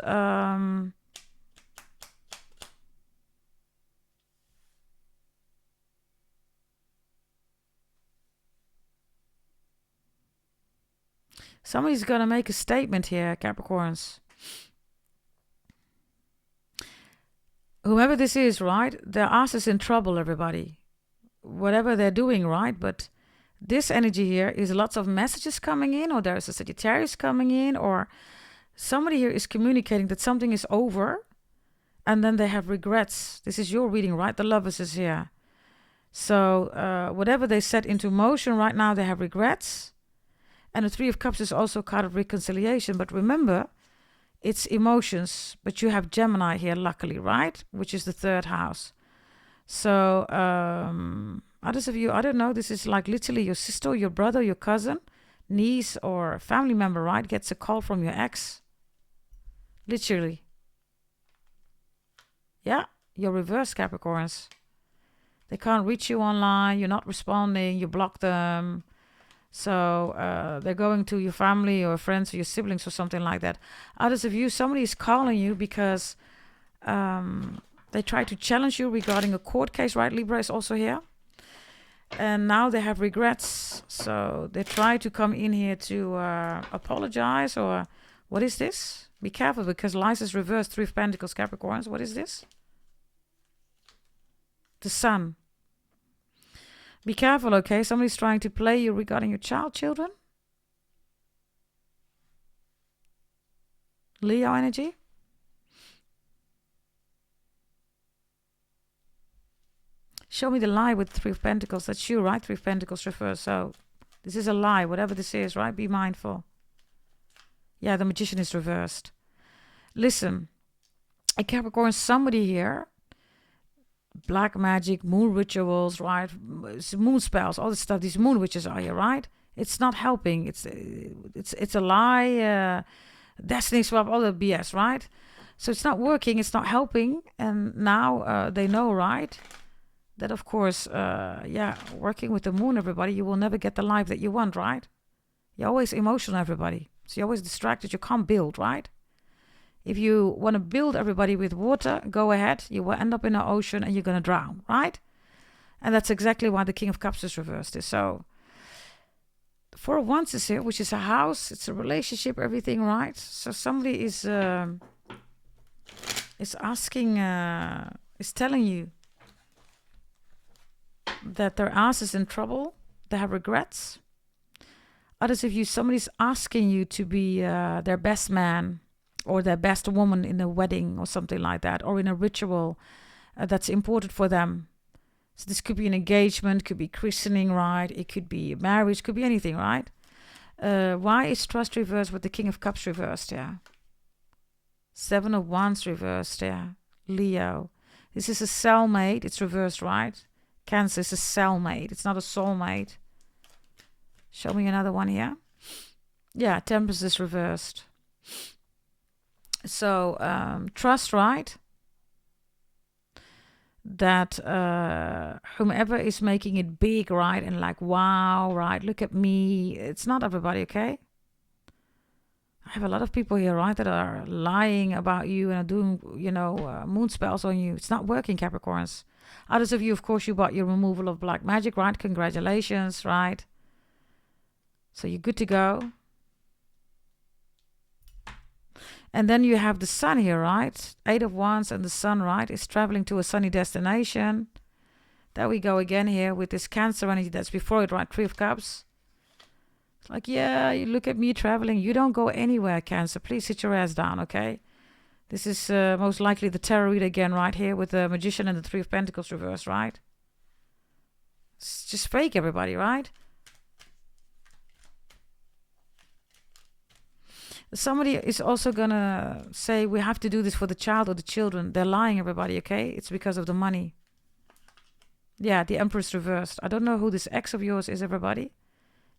somebody's going to make a statement here, Capricorns. Whoever this is, right, their ass is in trouble, everybody. Whatever they're doing, right? But this energy here is lots of messages coming in, or there's a Sagittarius coming in, or somebody here is communicating that something is over, and then they have regrets. This is your reading, right? The Lovers is here. So whatever they set into motion right now, they have regrets. And the 3 of Cups is also a card of reconciliation. But remember, it's emotions. But you have Gemini here, luckily, right? Which is the 3rd house. So others of you, I don't know, this is like literally your sister, your brother, your cousin, niece, or family member, right? Gets a call from your ex. Literally. Yeah, you're reverse, Capricorns. They can't reach you online. You're not responding. You block them. So they're going to your family or friends or your siblings or something like that. Others of you, somebody is calling you because they try to challenge you regarding a court case, right? Libra is also here. And now they have regrets. So they try to come in here to apologize, or what is this? Be careful, because lies is reversed. 3 of Pentacles, Capricorns. What is this? The Sun. Be careful, okay? Somebody's trying to play you regarding your children. Leo energy. Show me the lie with 3 of Pentacles. That's you, right? 3 of Pentacles reverse. So this is a lie, whatever this is, right? Be mindful. Yeah, the Magician is reversed. Listen, a Capricorn, somebody here, black magic, moon rituals, right? Moon spells, all this stuff. These moon witches are here, right? It's not helping. It's a lie. Destiny swap, all the BS, right? So it's not working. It's not helping. And now they know, right? That of course, working with the moon, everybody, you will never get the life that you want, right? You're always emotional, everybody. So you're always distracted. You can't build, right? If you want to build everybody with water, go ahead. You will end up in an ocean and you're going to drown, right? And that's exactly why the King of Cups is reversed. So 4 of Wands is here, which is a house. It's a relationship, everything, right? So somebody is asking, is telling you that their ass is in trouble. They have regrets. Others of you, somebody's asking you to be their best man or their best woman in a wedding or something like that, or in a ritual that's important for them. So this could be an engagement, could be christening, right? It could be marriage, could be anything, right? Why is trust reversed with the King of Cups reversed? Yeah. 7 of Wands reversed. Yeah. Leo. This is a cellmate. It's reversed, right? Cancer is a cellmate. It's not a soulmate. Show me another one here. Yeah, Temperance is reversed. So, trust, right? That whomever is making it big, right? And like, wow, right? Look at me. It's not everybody, okay? I have a lot of people here, right? That are lying about you and are doing, you know, moon spells on you. It's not working, Capricorns. Others of you, of course, you bought your removal of black magic, right? Congratulations, right? So you're good to go. And then you have the sun here, right? 8 of Wands and the sun, right? Is traveling to a sunny destination. There we go again here with this Cancer energy that's before it, right? 3 of Cups. It's like, yeah, you look at me traveling. You don't go anywhere, Cancer. Please sit your ass down, okay? This is most likely the tarot reader again, right here with the Magician and the 3 of Pentacles reversed, right? It's just fake, everybody, right? Somebody is also gonna say we have to do this for the child or the children. They're lying, everybody, okay? It's because of the money. Yeah, the Empress reversed. I don't know who this ex of yours is, everybody.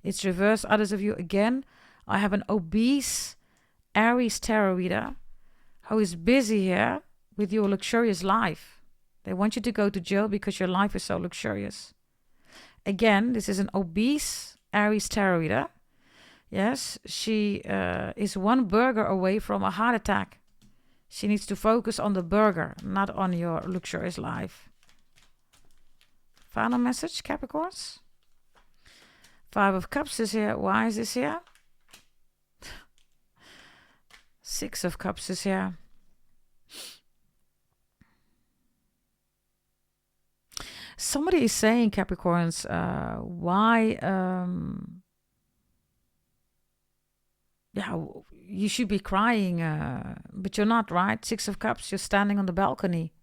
It's reversed. Others of you, again, I have an obese Aries tarot reader who is busy here with your luxurious life. They want you to go to jail because your life is so luxurious. Again, this is an obese Aries tarot reader. Yes, she is one burger away from a heart attack. She needs to focus on the burger, not on your luxurious life. Final message, Capricorns. 5 of Cups is here. Why is this here? 6 of Cups is here. Somebody is saying, Capricorns, why... yeah, you should be crying, but you're not, right? 6 of Cups, you're standing on the balcony.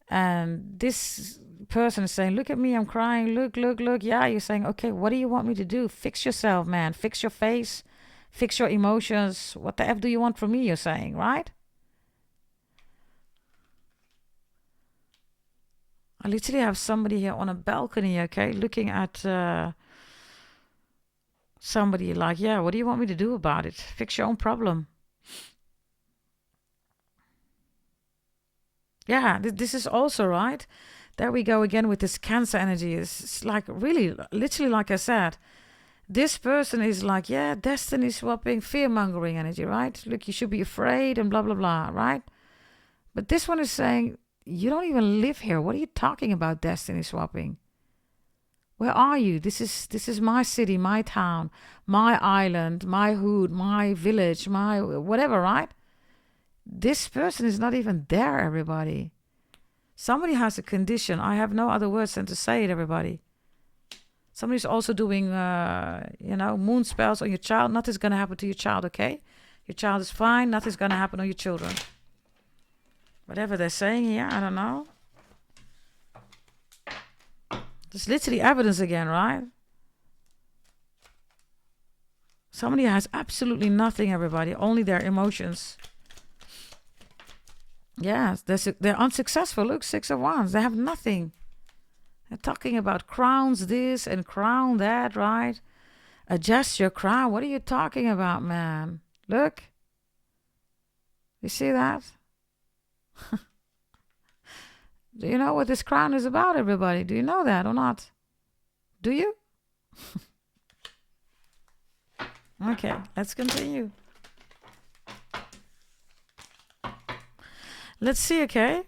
And this person is saying, look at me, I'm crying, look, look, look. Yeah, you're saying, okay, what do you want me to do? Fix yourself, man. Fix your face. Fix your emotions. What the F do you want from me, you're saying, right? I literally have somebody here on a balcony, okay, looking at... somebody like, yeah, what do you want me to do about it? Fix your own problem. Yeah, this is also right. There we go again with this Cancer energy. It's like really, literally, like I said, this person is like, yeah, destiny swapping, fear-mongering energy, right? Look, you should be afraid and blah, blah, blah, right? But this one is saying, you don't even live here. What are you talking about, destiny swapping? Where are you? This is my city, my town, my island, my hood, my village, my whatever, right? This person is not even there, everybody. Somebody has a condition. I have no other words than to say it, everybody. Somebody's also doing, you know, moon spells on your child. Nothing's going to happen to your child, okay? Your child is fine. Nothing's going to happen on your children. Whatever they're saying here, I don't know. There's literally evidence again, right? Somebody has absolutely nothing, everybody. Only their emotions. Yeah, they're unsuccessful. Look, 6 of Wands. They have nothing. They're talking about crowns this and crown that, right? Adjust your crown. What are you talking about, man? Look. You see that? Do you know what this crown is about, everybody? Do you know that or not? Do you? Okay, let's continue. Let's see, okay?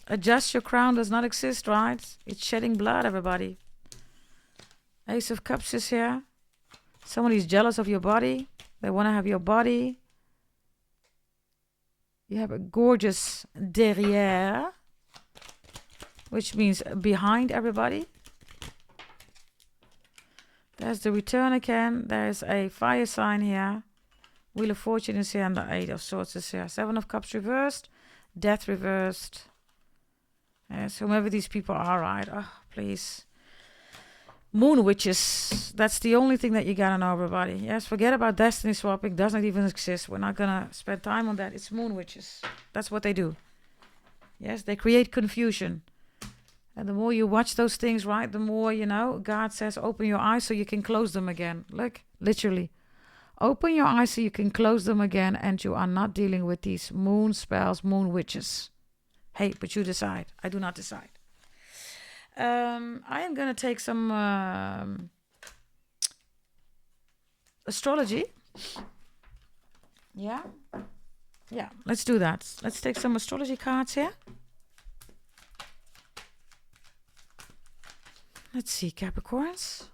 Adjust your crown does not exist, right? It's shedding blood, everybody. Ace of Cups is here. Somebody's jealous of your body. They want to have your body. You have a gorgeous derrière, which means behind, everybody. There's the Return again. There's a fire sign here. Wheel of Fortune is here and the 8 of Swords is here. 7 of Cups reversed. Death reversed. Yes, whomever these people are, right? Oh, please. Moon witches. That's the only thing that you gotta know, everybody. Yes, forget about destiny swapping. Doesn't even exist. We're not gonna spend time on that. It's moon witches. That's what they do. Yes, they create confusion. And the more you watch those things, right, the more, you know, God says, open your eyes so you can close them again. Look, literally. Open your eyes so you can close them again, and you are not dealing with these moon spells, moon witches. Hey, but you decide. I do not decide. I am going to take some astrology. Yeah? Yeah, let's do that. Let's take some astrology cards here. Let's see, Capricorns.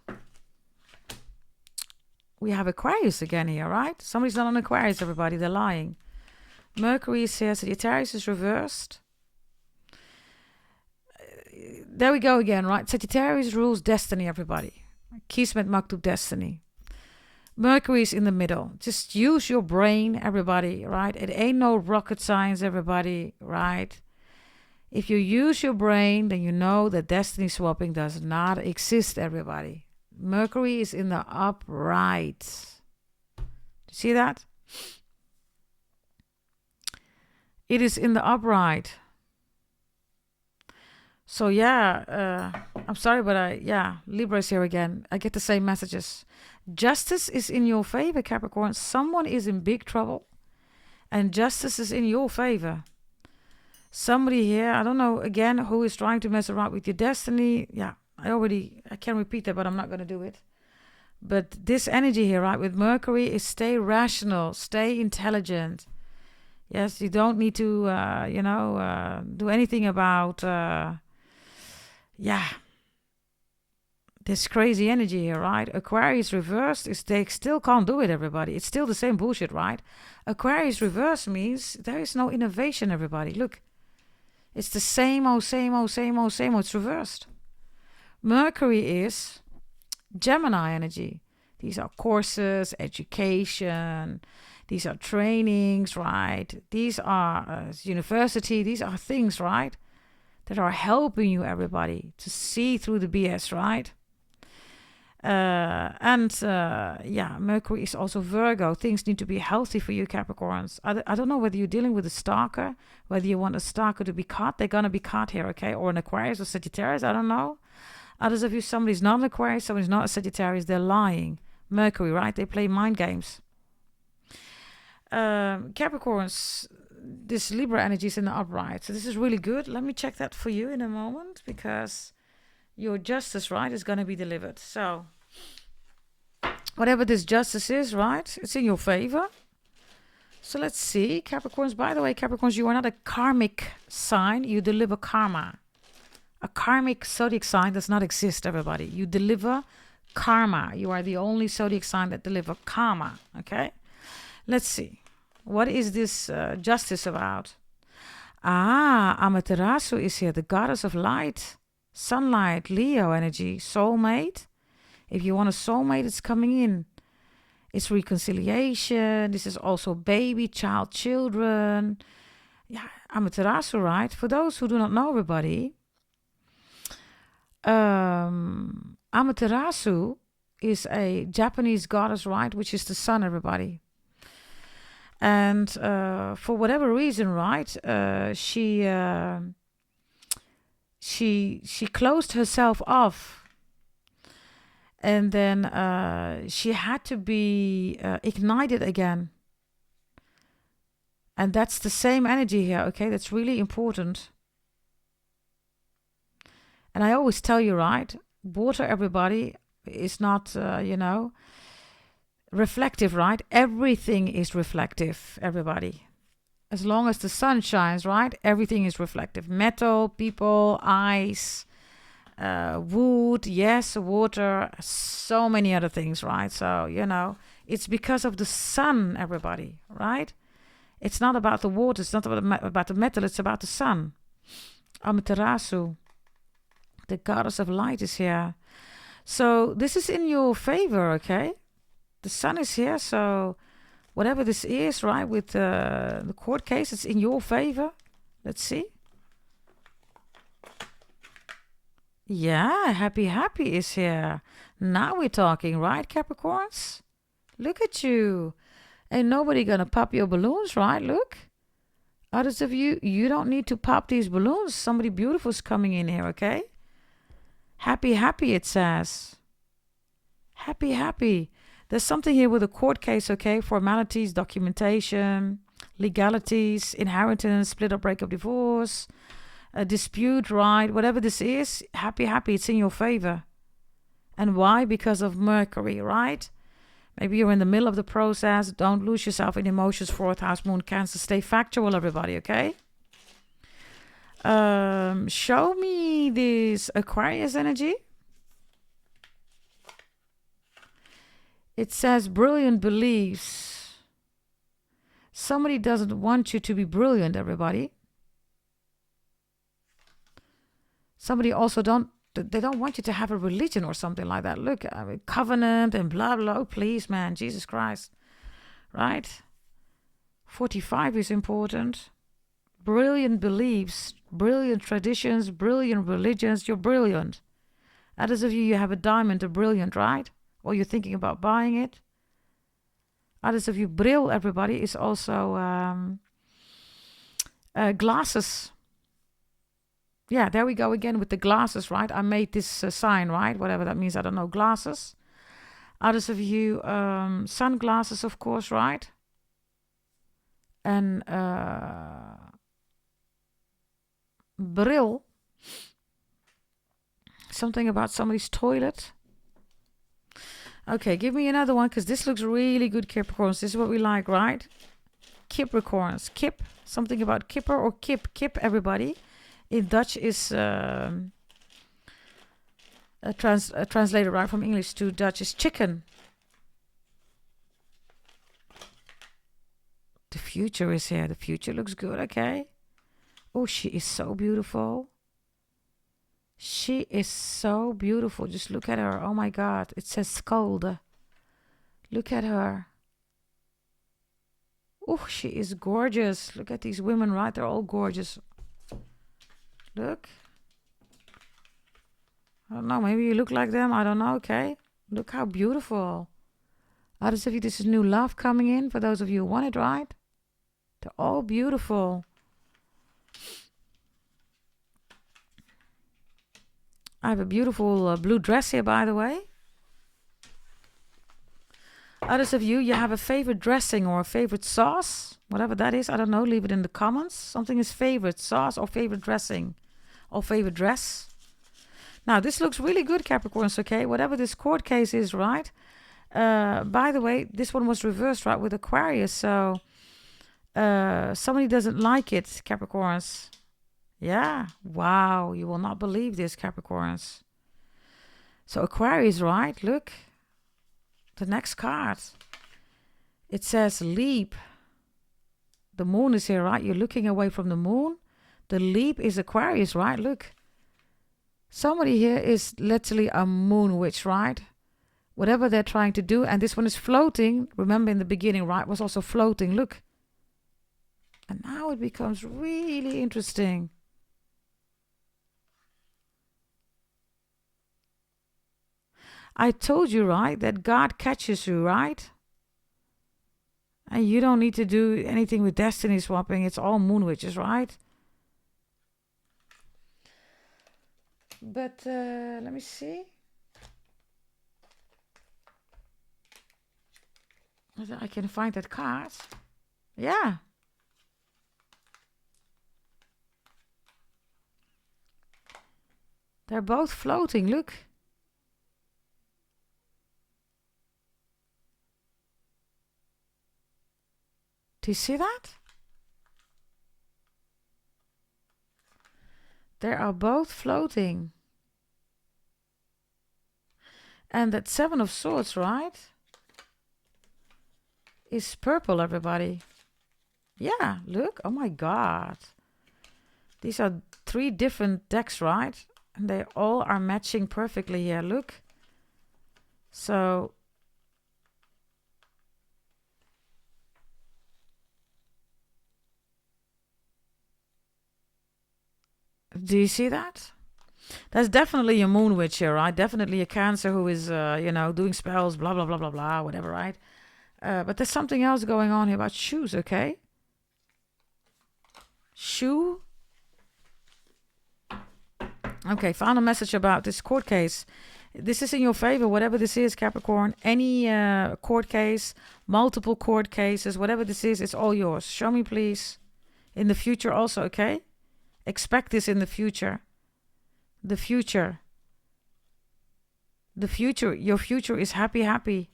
We have Aquarius again here, right? Somebody's not on Aquarius, everybody. They're lying. Mercury is here. Sagittarius is reversed. There we go again, right? Sagittarius rules destiny, everybody. Kismet maktub destiny. Mercury is in the middle. Just use your brain, everybody, right? It ain't no rocket science, everybody, right? If you use your brain, then you know that destiny swapping does not exist, everybody. Mercury is in the upright. Do you see that? It is in the upright. So yeah, I'm sorry, but Libra is here again. I get the same messages. Justice is in your favor, Capricorn. Someone is in big trouble, and justice is in your favor. Somebody here, I don't know, again, who is trying to mess around with your destiny. Yeah, I can repeat that, but I'm not going to do it. But this energy here, right, with Mercury is stay rational, stay intelligent. Yes, you don't need to, do anything about, this crazy energy here, right? Aquarius reversed is they still can't do it, everybody. It's still the same bullshit, right? Aquarius reversed means there is no innovation, everybody. Look, it's the same old, same old, same old, same old. It's reversed. Mercury is Gemini energy. These are courses, education. These are trainings, right? These are university. These are things, right, that are helping you, everybody, to see through the BS, right? Mercury is also Virgo. Things need to be healthy for you, Capricorns. I don't know whether you're dealing with a stalker, whether you want a stalker to be caught. They're going to be caught here, okay? Or an Aquarius or Sagittarius, I don't know. Others of you, somebody's not an Aquarius, somebody's not a Sagittarius, they're lying. Mercury, right? They play mind games. Capricorns, this Libra energy is in the upright. So this is really good. Let me check that for you in a moment, because your justice, right, is going to be delivered. So whatever this justice is, right, it's in your favor. So let's see. Capricorns, by the way, Capricorns, you are not a karmic sign. You deliver karma. A karmic zodiac sign does not exist, everybody. You deliver karma. You are the only zodiac sign that deliver karma, okay? Let's see. What is this justice about? Amaterasu is here, the goddess of light, sunlight, Leo energy, soulmate. If you want a soulmate, it's coming in. It's reconciliation. This is also baby, child, children. Yeah, Amaterasu, right? For those who do not know, everybody, Amaterasu is a Japanese goddess, right? Which is the sun, everybody. And for whatever reason, right, she closed herself off, and then she had to be ignited again. And that's the same energy here, okay? That's really important. And I always tell you, right, water, everybody, is not, reflective, right? Everything is reflective, everybody. As long as the sun shines, right? Everything is reflective. Metal, people, ice, wood, yes, water, so many other things, right? So, it's because of the sun, everybody, right? It's not about the water. It's not about the metal. It's about the sun. Amaterasu, the goddess of light, is here. So this is in your favor, okay? The sun is here, so whatever this is, right, with the court case, it's in your favor. Let's see. Yeah, happy is here. Now we're talking, right, Others of you, you don't need to pop these balloons. Somebody beautiful is coming in here, okay? Happy, happy, it says. Happy, happy. There's something here with a court case, okay? Formalities, documentation, legalities, inheritance, split up, breakup, divorce, a dispute, right? Whatever this is, happy, happy. It's in your favor. And why? Because of Mercury, right? Maybe you're in the middle of the process. Don't lose yourself in emotions. 4th house, moon, Cancer. Stay factual, everybody, okay? Show me this Aquarius energy. It says brilliant beliefs. Somebody doesn't want you to be brilliant, everybody. Somebody also they don't want you to have a religion or something like that. Look, I mean, covenant and blah, blah. Oh, please, man. Jesus Christ. Right? 45 is important. Brilliant beliefs, brilliant traditions, brilliant religions. You're brilliant. Others of you have a diamond, a brilliant, right? Or you're thinking about buying it. Others of you, bril, everybody, is also glasses. Yeah, there we go again with the glasses, right? I made this sign, right? Whatever that means, I don't know. Glasses. Others of you, sunglasses, of course, right? And bril. Something about somebody's toilet. Okay, give me another one, because this looks really good, Capricorns. This is what we like, right? Capricorns. Kip. Something about kipper or kip. Kip, everybody. In Dutch is translated right from English to Dutch is chicken. The future is here. The future looks good, okay? Oh, she is so beautiful. She is so beautiful. Just look at her. Oh my God. It says scold. Look at her. Oh, she is gorgeous. Look at these women, right? They're all gorgeous. Look. I don't know. Maybe you look like them. I don't know. Okay. Look how beautiful. Others of you, this is new love coming in. For those of you who want it, right? They're all beautiful. I have a beautiful blue dress here, by the way. Others of you, you have a favorite dressing or a favorite sauce. Whatever that is, I don't know. Leave it in the comments. Something is favorite sauce or favorite dressing or favorite dress. Now, this looks really good, Capricorns, okay? Whatever this court case is, right? By the way, this one was reversed, right, with Aquarius. So, somebody doesn't like it, Capricorns. Yeah. Wow. You will not believe this, Capricorns. So Aquarius, right? Look. The next card. It says leap. The moon is here, right? You're looking away from the moon. The leap is Aquarius, right? Look. Somebody here is literally a moon witch, right? Whatever they're trying to do. And this one is floating. Remember in the beginning, right? Was also floating. Look. And now it becomes really interesting. I told you, right, that God catches you, right? And you don't need to do anything with destiny swapping. It's all moon witches, right? But let me see. Whether I can find that card. Yeah. They're both floating, look. Do you see that? They are both floating. And that 7 of Swords, right? Is purple, everybody. Yeah, look. Oh my God. These are 3 different decks, right? And they all are matching perfectly here. Look. So do you see that? That's definitely a moon witch here, right? Definitely a Cancer who is, you know, doing spells, blah, blah, blah, blah, blah, whatever, right? But there's something else going on here about shoes, okay? shoe. Okay, final message about this court case. This is in your favor, whatever this is, Capricorn. Any court case, multiple court cases, whatever this is, it's all yours. Show me, please. In the future also, okay? Expect this in the future. The future. The future. Your future is happy, happy.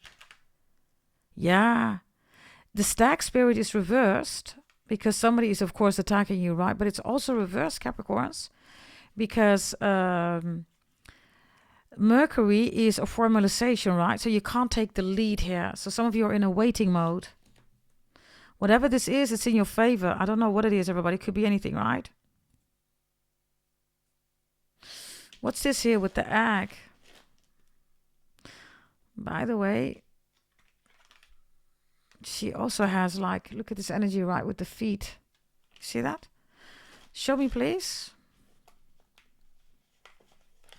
Yeah. The stag spirit is reversed because somebody is, of course, attacking you, right? But it's also reversed, Capricorns, because Mercury is a formalization, right? So you can't take the lead here. So some of you are in a waiting mode. Whatever this is, it's in your favor. I don't know what it is, everybody. It could be anything, right? What's this here with the egg? By the way, she also has like, look at this energy, right, with the feet. See that? Show me, please.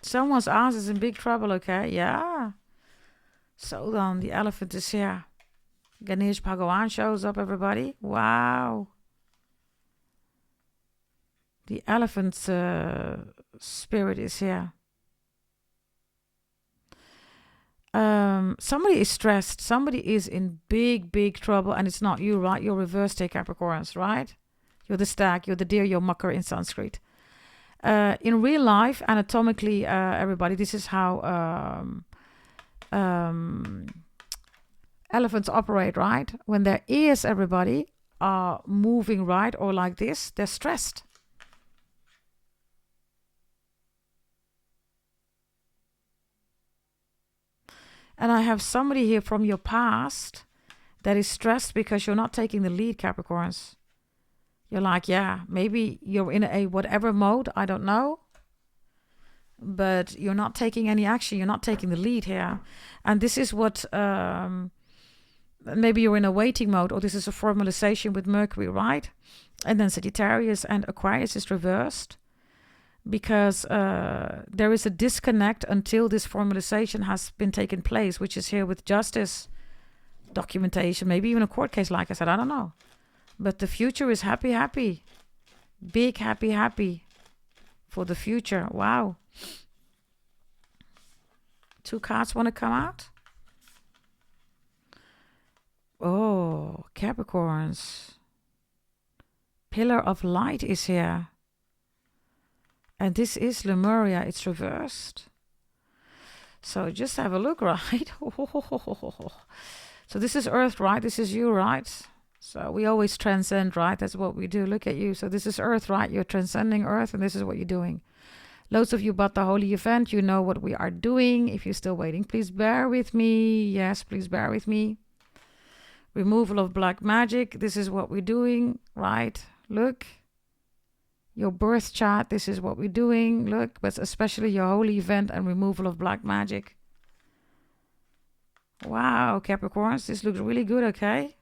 Someone's ass is in big trouble, okay? Yeah. So then, the elephant is here. Ganesh Bhagawan shows up, everybody. Wow. The elephant spirit is here. Somebody is stressed. Somebody is in big, big trouble. And it's not you, right? You're reverse take Capricorns, right? You're the stag. You're the deer. You're mucker in Sanskrit. In real life, anatomically, everybody, this is how elephants operate, right? When their ears, everybody, are moving right or like this, they're stressed. And I have somebody here from your past that is stressed because you're not taking the lead, Capricorns. You're like, yeah, maybe you're in a whatever mode, I don't know. But you're not taking any action. You're not taking the lead here. And this is what, maybe you're in a waiting mode, or this is a formalization with Mercury, right? And then Sagittarius and Aquarius is reversed. Because there is a disconnect until this formalization has been taken place, which is here with justice, documentation, maybe even a court case, like I said, I don't know. But the future is happy, happy. Big happy, happy for the future. Wow. 2 cards want to come out. Oh, Capricorns. Pillar of Light is here. And this is Lemuria. It's reversed. So just have a look, right? So this is Earth, right? This is you, right? So we always transcend, right? That's what we do. Look at you. So this is Earth, right? You're transcending Earth, and this is what you're doing. Loads of you bought the holy event. You know what we are doing. If you're still waiting, please bear with me. Yes, please bear with me. Removal of black magic. This is what we're doing, right? Look. Your birth chart. This is what we're doing. Look, but especially your holy event and removal of black magic. Wow, Capricorns. This looks really good, okay?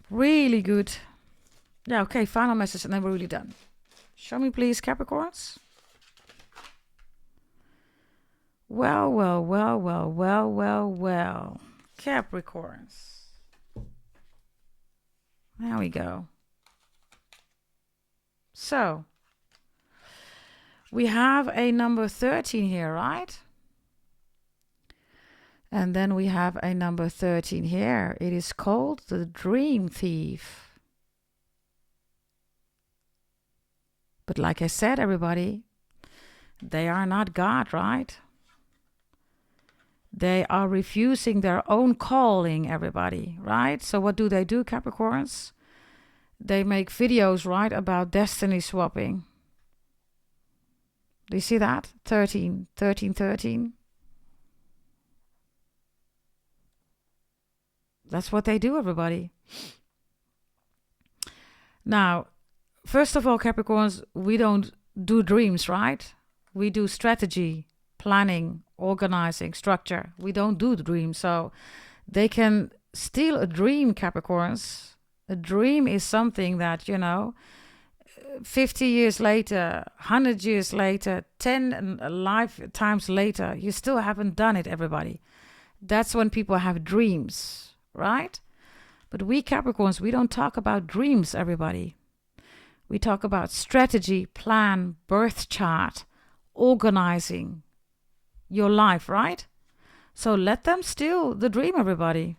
Really good. Yeah, okay, final message and then we're really done. Show me, please, Capricorns. Well, well, well, well, well, well, well. Capricorns. There we go. So, we have a number 13 here, right? And then we have a number 13 here. It is called the Dream Thief. But like I said, everybody, they are not God, right? They are refusing their own calling, everybody, right? So what do, Capricorns? They make videos, right, about destiny swapping. Do you see that? 13, 13, 13. That's what they do, everybody. Now, first of all, Capricorns, we don't do dreams, right? We do strategy, planning, organizing, structure. We don't do the dream. So they can steal a dream, Capricorns. A dream is something that, 50 years later, 100 years later, 10 lifetimes later, you still haven't done it, everybody. That's when people have dreams, right? But we Capricorns, we don't talk about dreams, everybody. We talk about strategy, plan, birth chart, organizing your life, right? So let them steal the dream, everybody.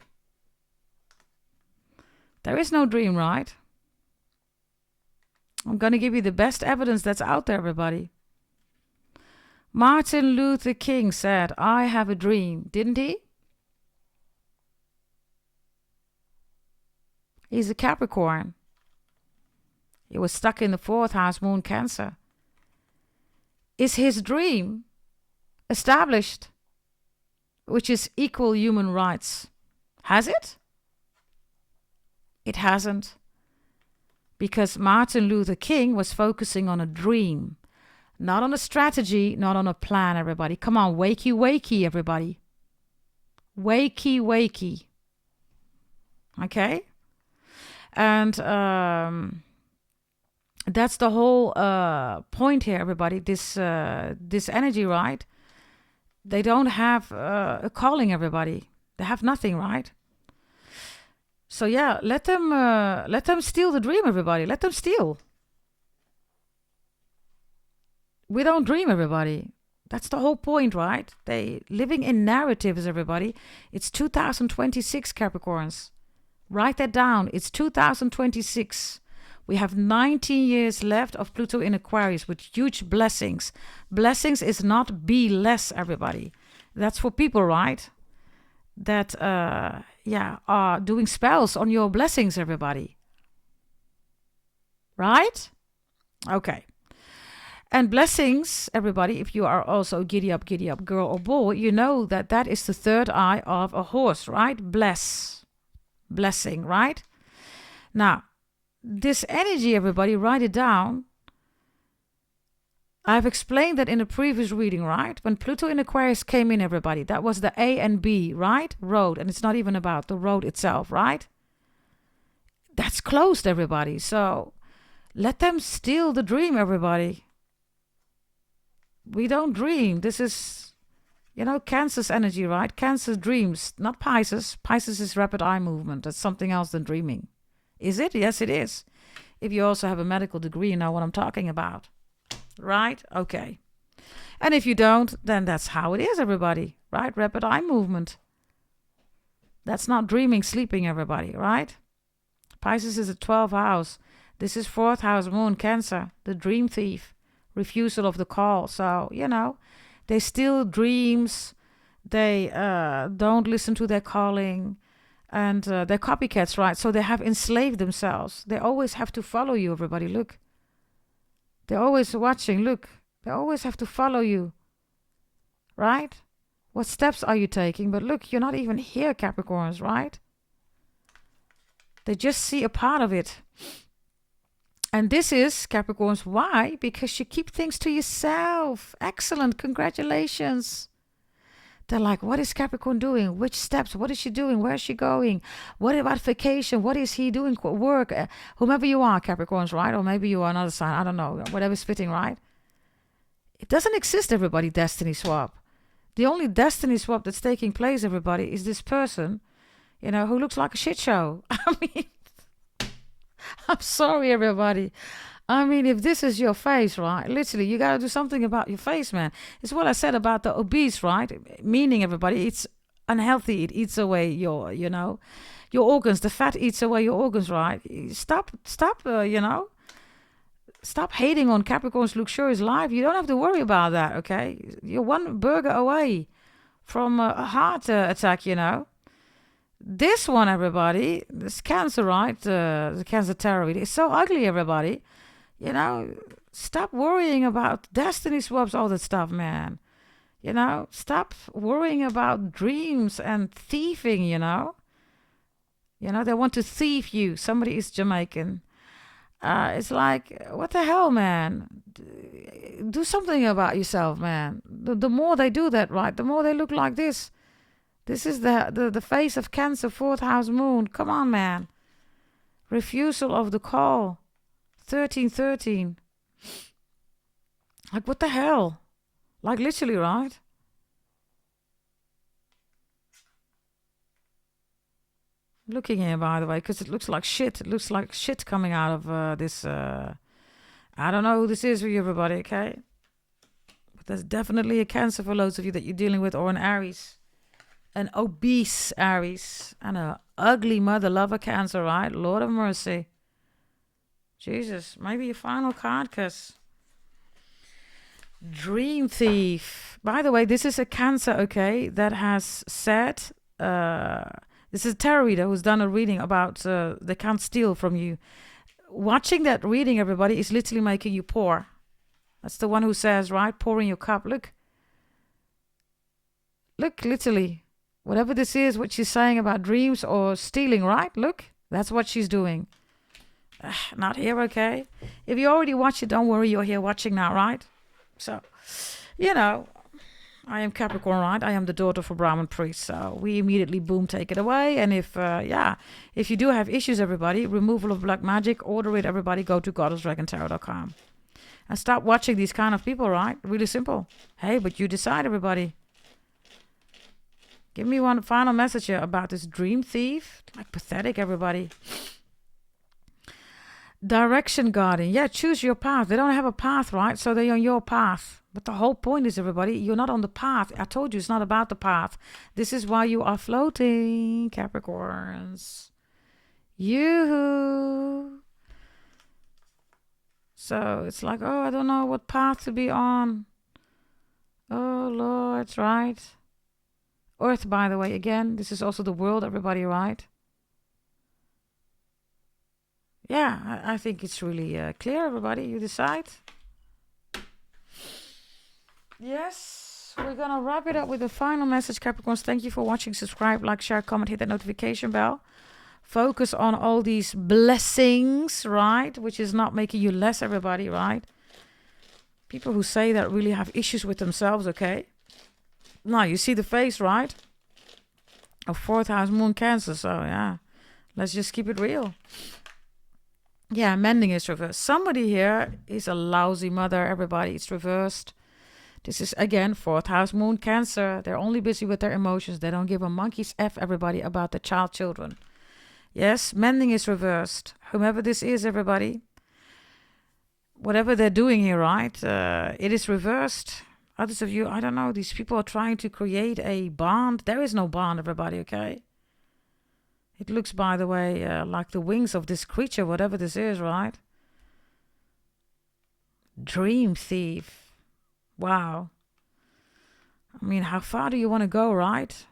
There is no dream, right? I'm going to give you the best evidence that's out there, everybody. Martin Luther King said, I have a dream, didn't he? He's a Capricorn. He was stuck in the 4th house, Moon Cancer. Is his dream established, which is equal human rights? Has it? It hasn't. Because Martin Luther King was focusing on a dream, not on a strategy, not on a plan, everybody. Come on, wakey, wakey, everybody. Wakey, wakey. Okay? And that's the whole point here, everybody. This energy, right? They don't have a calling, everybody. They have nothing, right? So yeah, let them steal the dream, everybody. Let them steal. We don't dream, everybody. That's the whole point, right? They living in narratives, everybody. It's 2026, Capricorns. Write that down. It's 2026. We have 19 years left of Pluto in Aquarius with huge blessings. Blessings is not be less, everybody. That's for people, right? That are doing spells on your blessings, everybody. Right? Okay. And blessings, everybody, if you are also giddy up, girl or boy, you know that that is the third eye of a horse, right? Blessing, right? Now, this energy, everybody, write it down. I've explained that in a previous reading, right? When Pluto in Aquarius came in, everybody, that was the A and B, right? Road. And it's not even about the road itself, right? That's closed, everybody. So let them steal the dream, everybody. We don't dream. This is, Cancer's energy, right? Cancer dreams, not Pisces. Pisces is rapid eye movement. That's something else than dreaming. Is it? Yes, it is. If you also have a medical degree, you know what I'm talking about. Right? Okay. And if you don't, then that's how it is, everybody. Right? Rapid eye movement. That's not dreaming, sleeping, everybody. Right? Pisces is a 12th house. This is 4th house, Moon, Cancer. The dream thief. Refusal of the call. So, they steal dreams. They don't listen to their calling. And they're copycats, right? So they have enslaved themselves. They always have to follow you, everybody. Look. They're always watching. Look. They always have to follow you. Right? What steps are you taking? But look, you're not even here, Capricorns, right? They just see a part of it. And this is, Capricorns, why? Because you keep things to yourself. Excellent. Congratulations. They're like, what is Capricorn doing? Which steps? What is she doing? Where is she going? What about vacation? What is he doing? Work? Whomever you are, Capricorns, right? Or maybe you are another sign. I don't know. Whatever's fitting, right? It doesn't exist, everybody, destiny swap. The only destiny swap that's taking place, everybody, is this person, who looks like a shit show. I mean, I'm sorry, everybody. I mean, if this is your face, right? Literally, you got to do something about your face, man. It's what I said about the obese, right? Meaning, everybody, it's unhealthy. It eats away your organs. The fat eats away your organs, right? Stop, Stop hating on Capricorn's luxurious life. You don't have to worry about that, okay? You're one burger away from a heart attack, This one, everybody, this Cancer, right? The Cancer tarot, it's so ugly, everybody. Stop worrying about destiny swaps, all that stuff, man. Stop worrying about dreams and thieving, They want to thieve you. Somebody is Jamaican. It's like, what the hell, man? Do something about yourself, man. The more they do that, right, the more they look like this. This is the face of Cancer, 4th house Moon. Come on, man. Refusal of the call. 1313. Like, what the hell? Like, literally, right? Looking here, by the way, because it looks like shit. It looks like shit coming out of this. I don't know who this is for you, everybody, okay? But there's definitely a Cancer for loads of you that you're dealing with, or an Aries. An obese Aries. And a ugly mother lover Cancer, right? Lord of mercy. Jesus. Maybe your final card, because... Dream Thief. By the way, this is a Cancer, okay, that has said... this is a tarot reader who's done a reading about they can't steal from you. Watching that reading, everybody, is literally making you pour. That's the one who says, right? Pour in your cup. Look. Look, literally. Whatever this is, what she's saying about dreams or stealing, right? Look. That's what she's doing. Not here, okay? If you already watched it, don't worry. You're here watching now, right? So, you know, I am Capricorn, right? I am the daughter of a Brahmin priest. So we immediately, boom, take it away. And if you do have issues, everybody, removal of black magic, order it, everybody. Go to goddessdragontarot.com. And stop watching these kind of people, right? Really simple. Hey, but you decide, everybody. Give me one final message here about this dream thief. Like pathetic, everybody. Direction guardian. Yeah, choose your path. They don't have a path, right? So they're on your path. But the whole point is, everybody, you're not on the path. I told you it's not about the path. This is why you are floating, Capricorns. Yoo-hoo. So it's like, oh, I don't know what path to be on. Oh, Lord, right? Earth, by the way, again, this is also the world, everybody, right? Yeah, I think it's really clear, everybody. You decide. Yes, we're going to wrap it up with a final message, Capricorns. Thank you for watching. Subscribe, like, share, comment, hit that notification bell. Focus on all these blessings, right? Which is not making you less, everybody, right? People who say that really have issues with themselves, okay? Now, you see the face, right? Of 4th house moon Cancer. So, yeah, let's just keep it real. Yeah, mending is reversed. Somebody here is a lousy mother, everybody. It's reversed. This is, again, 4th house moon Cancer. They're only busy with their emotions. They don't give a monkey's F, everybody, about the children. Yes, mending is reversed. Whomever this is, everybody. Whatever they're doing here, right? It is reversed. Others of you, I don't know. These people are trying to create a bond. There is no bond, everybody, okay? It looks, by the way, like the wings of this creature, whatever this is, right? Dream thief. Wow. I mean, how far do you want to go, right?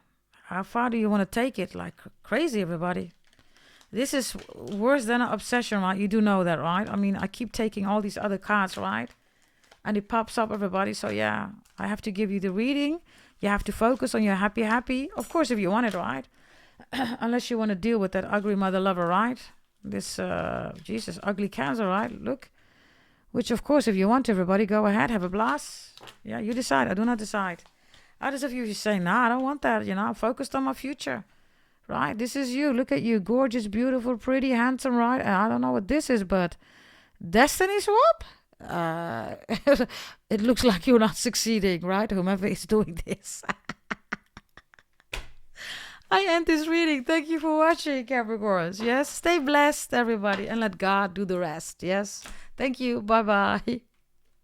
How far do you want to take it? Like crazy, everybody. This is worse than an obsession, right? You do know that, right? I mean, I keep taking all these other cards, right? And it pops up, everybody. So, yeah, I have to give you the reading. You have to focus on your happy. Of course, if you want it, right? Unless you want to deal with that ugly mother lover, right? This, Jesus, ugly Cancer, right? Look. Which, of course, if you want, everybody, go ahead. Have a blast. Yeah, you decide. I do not decide. Others of you say, nah, I don't want that. You know, I'm focused on my future. Right? This is you. Look at you. Gorgeous, beautiful, pretty, handsome, right? I don't know what this is, but destiny swap? It looks like you're not succeeding, right? Whomever is doing this. I end this reading. Thank you for watching, Capricorns. Yes, stay blessed, everybody, and let God do the rest. Yes, thank you. Bye-bye.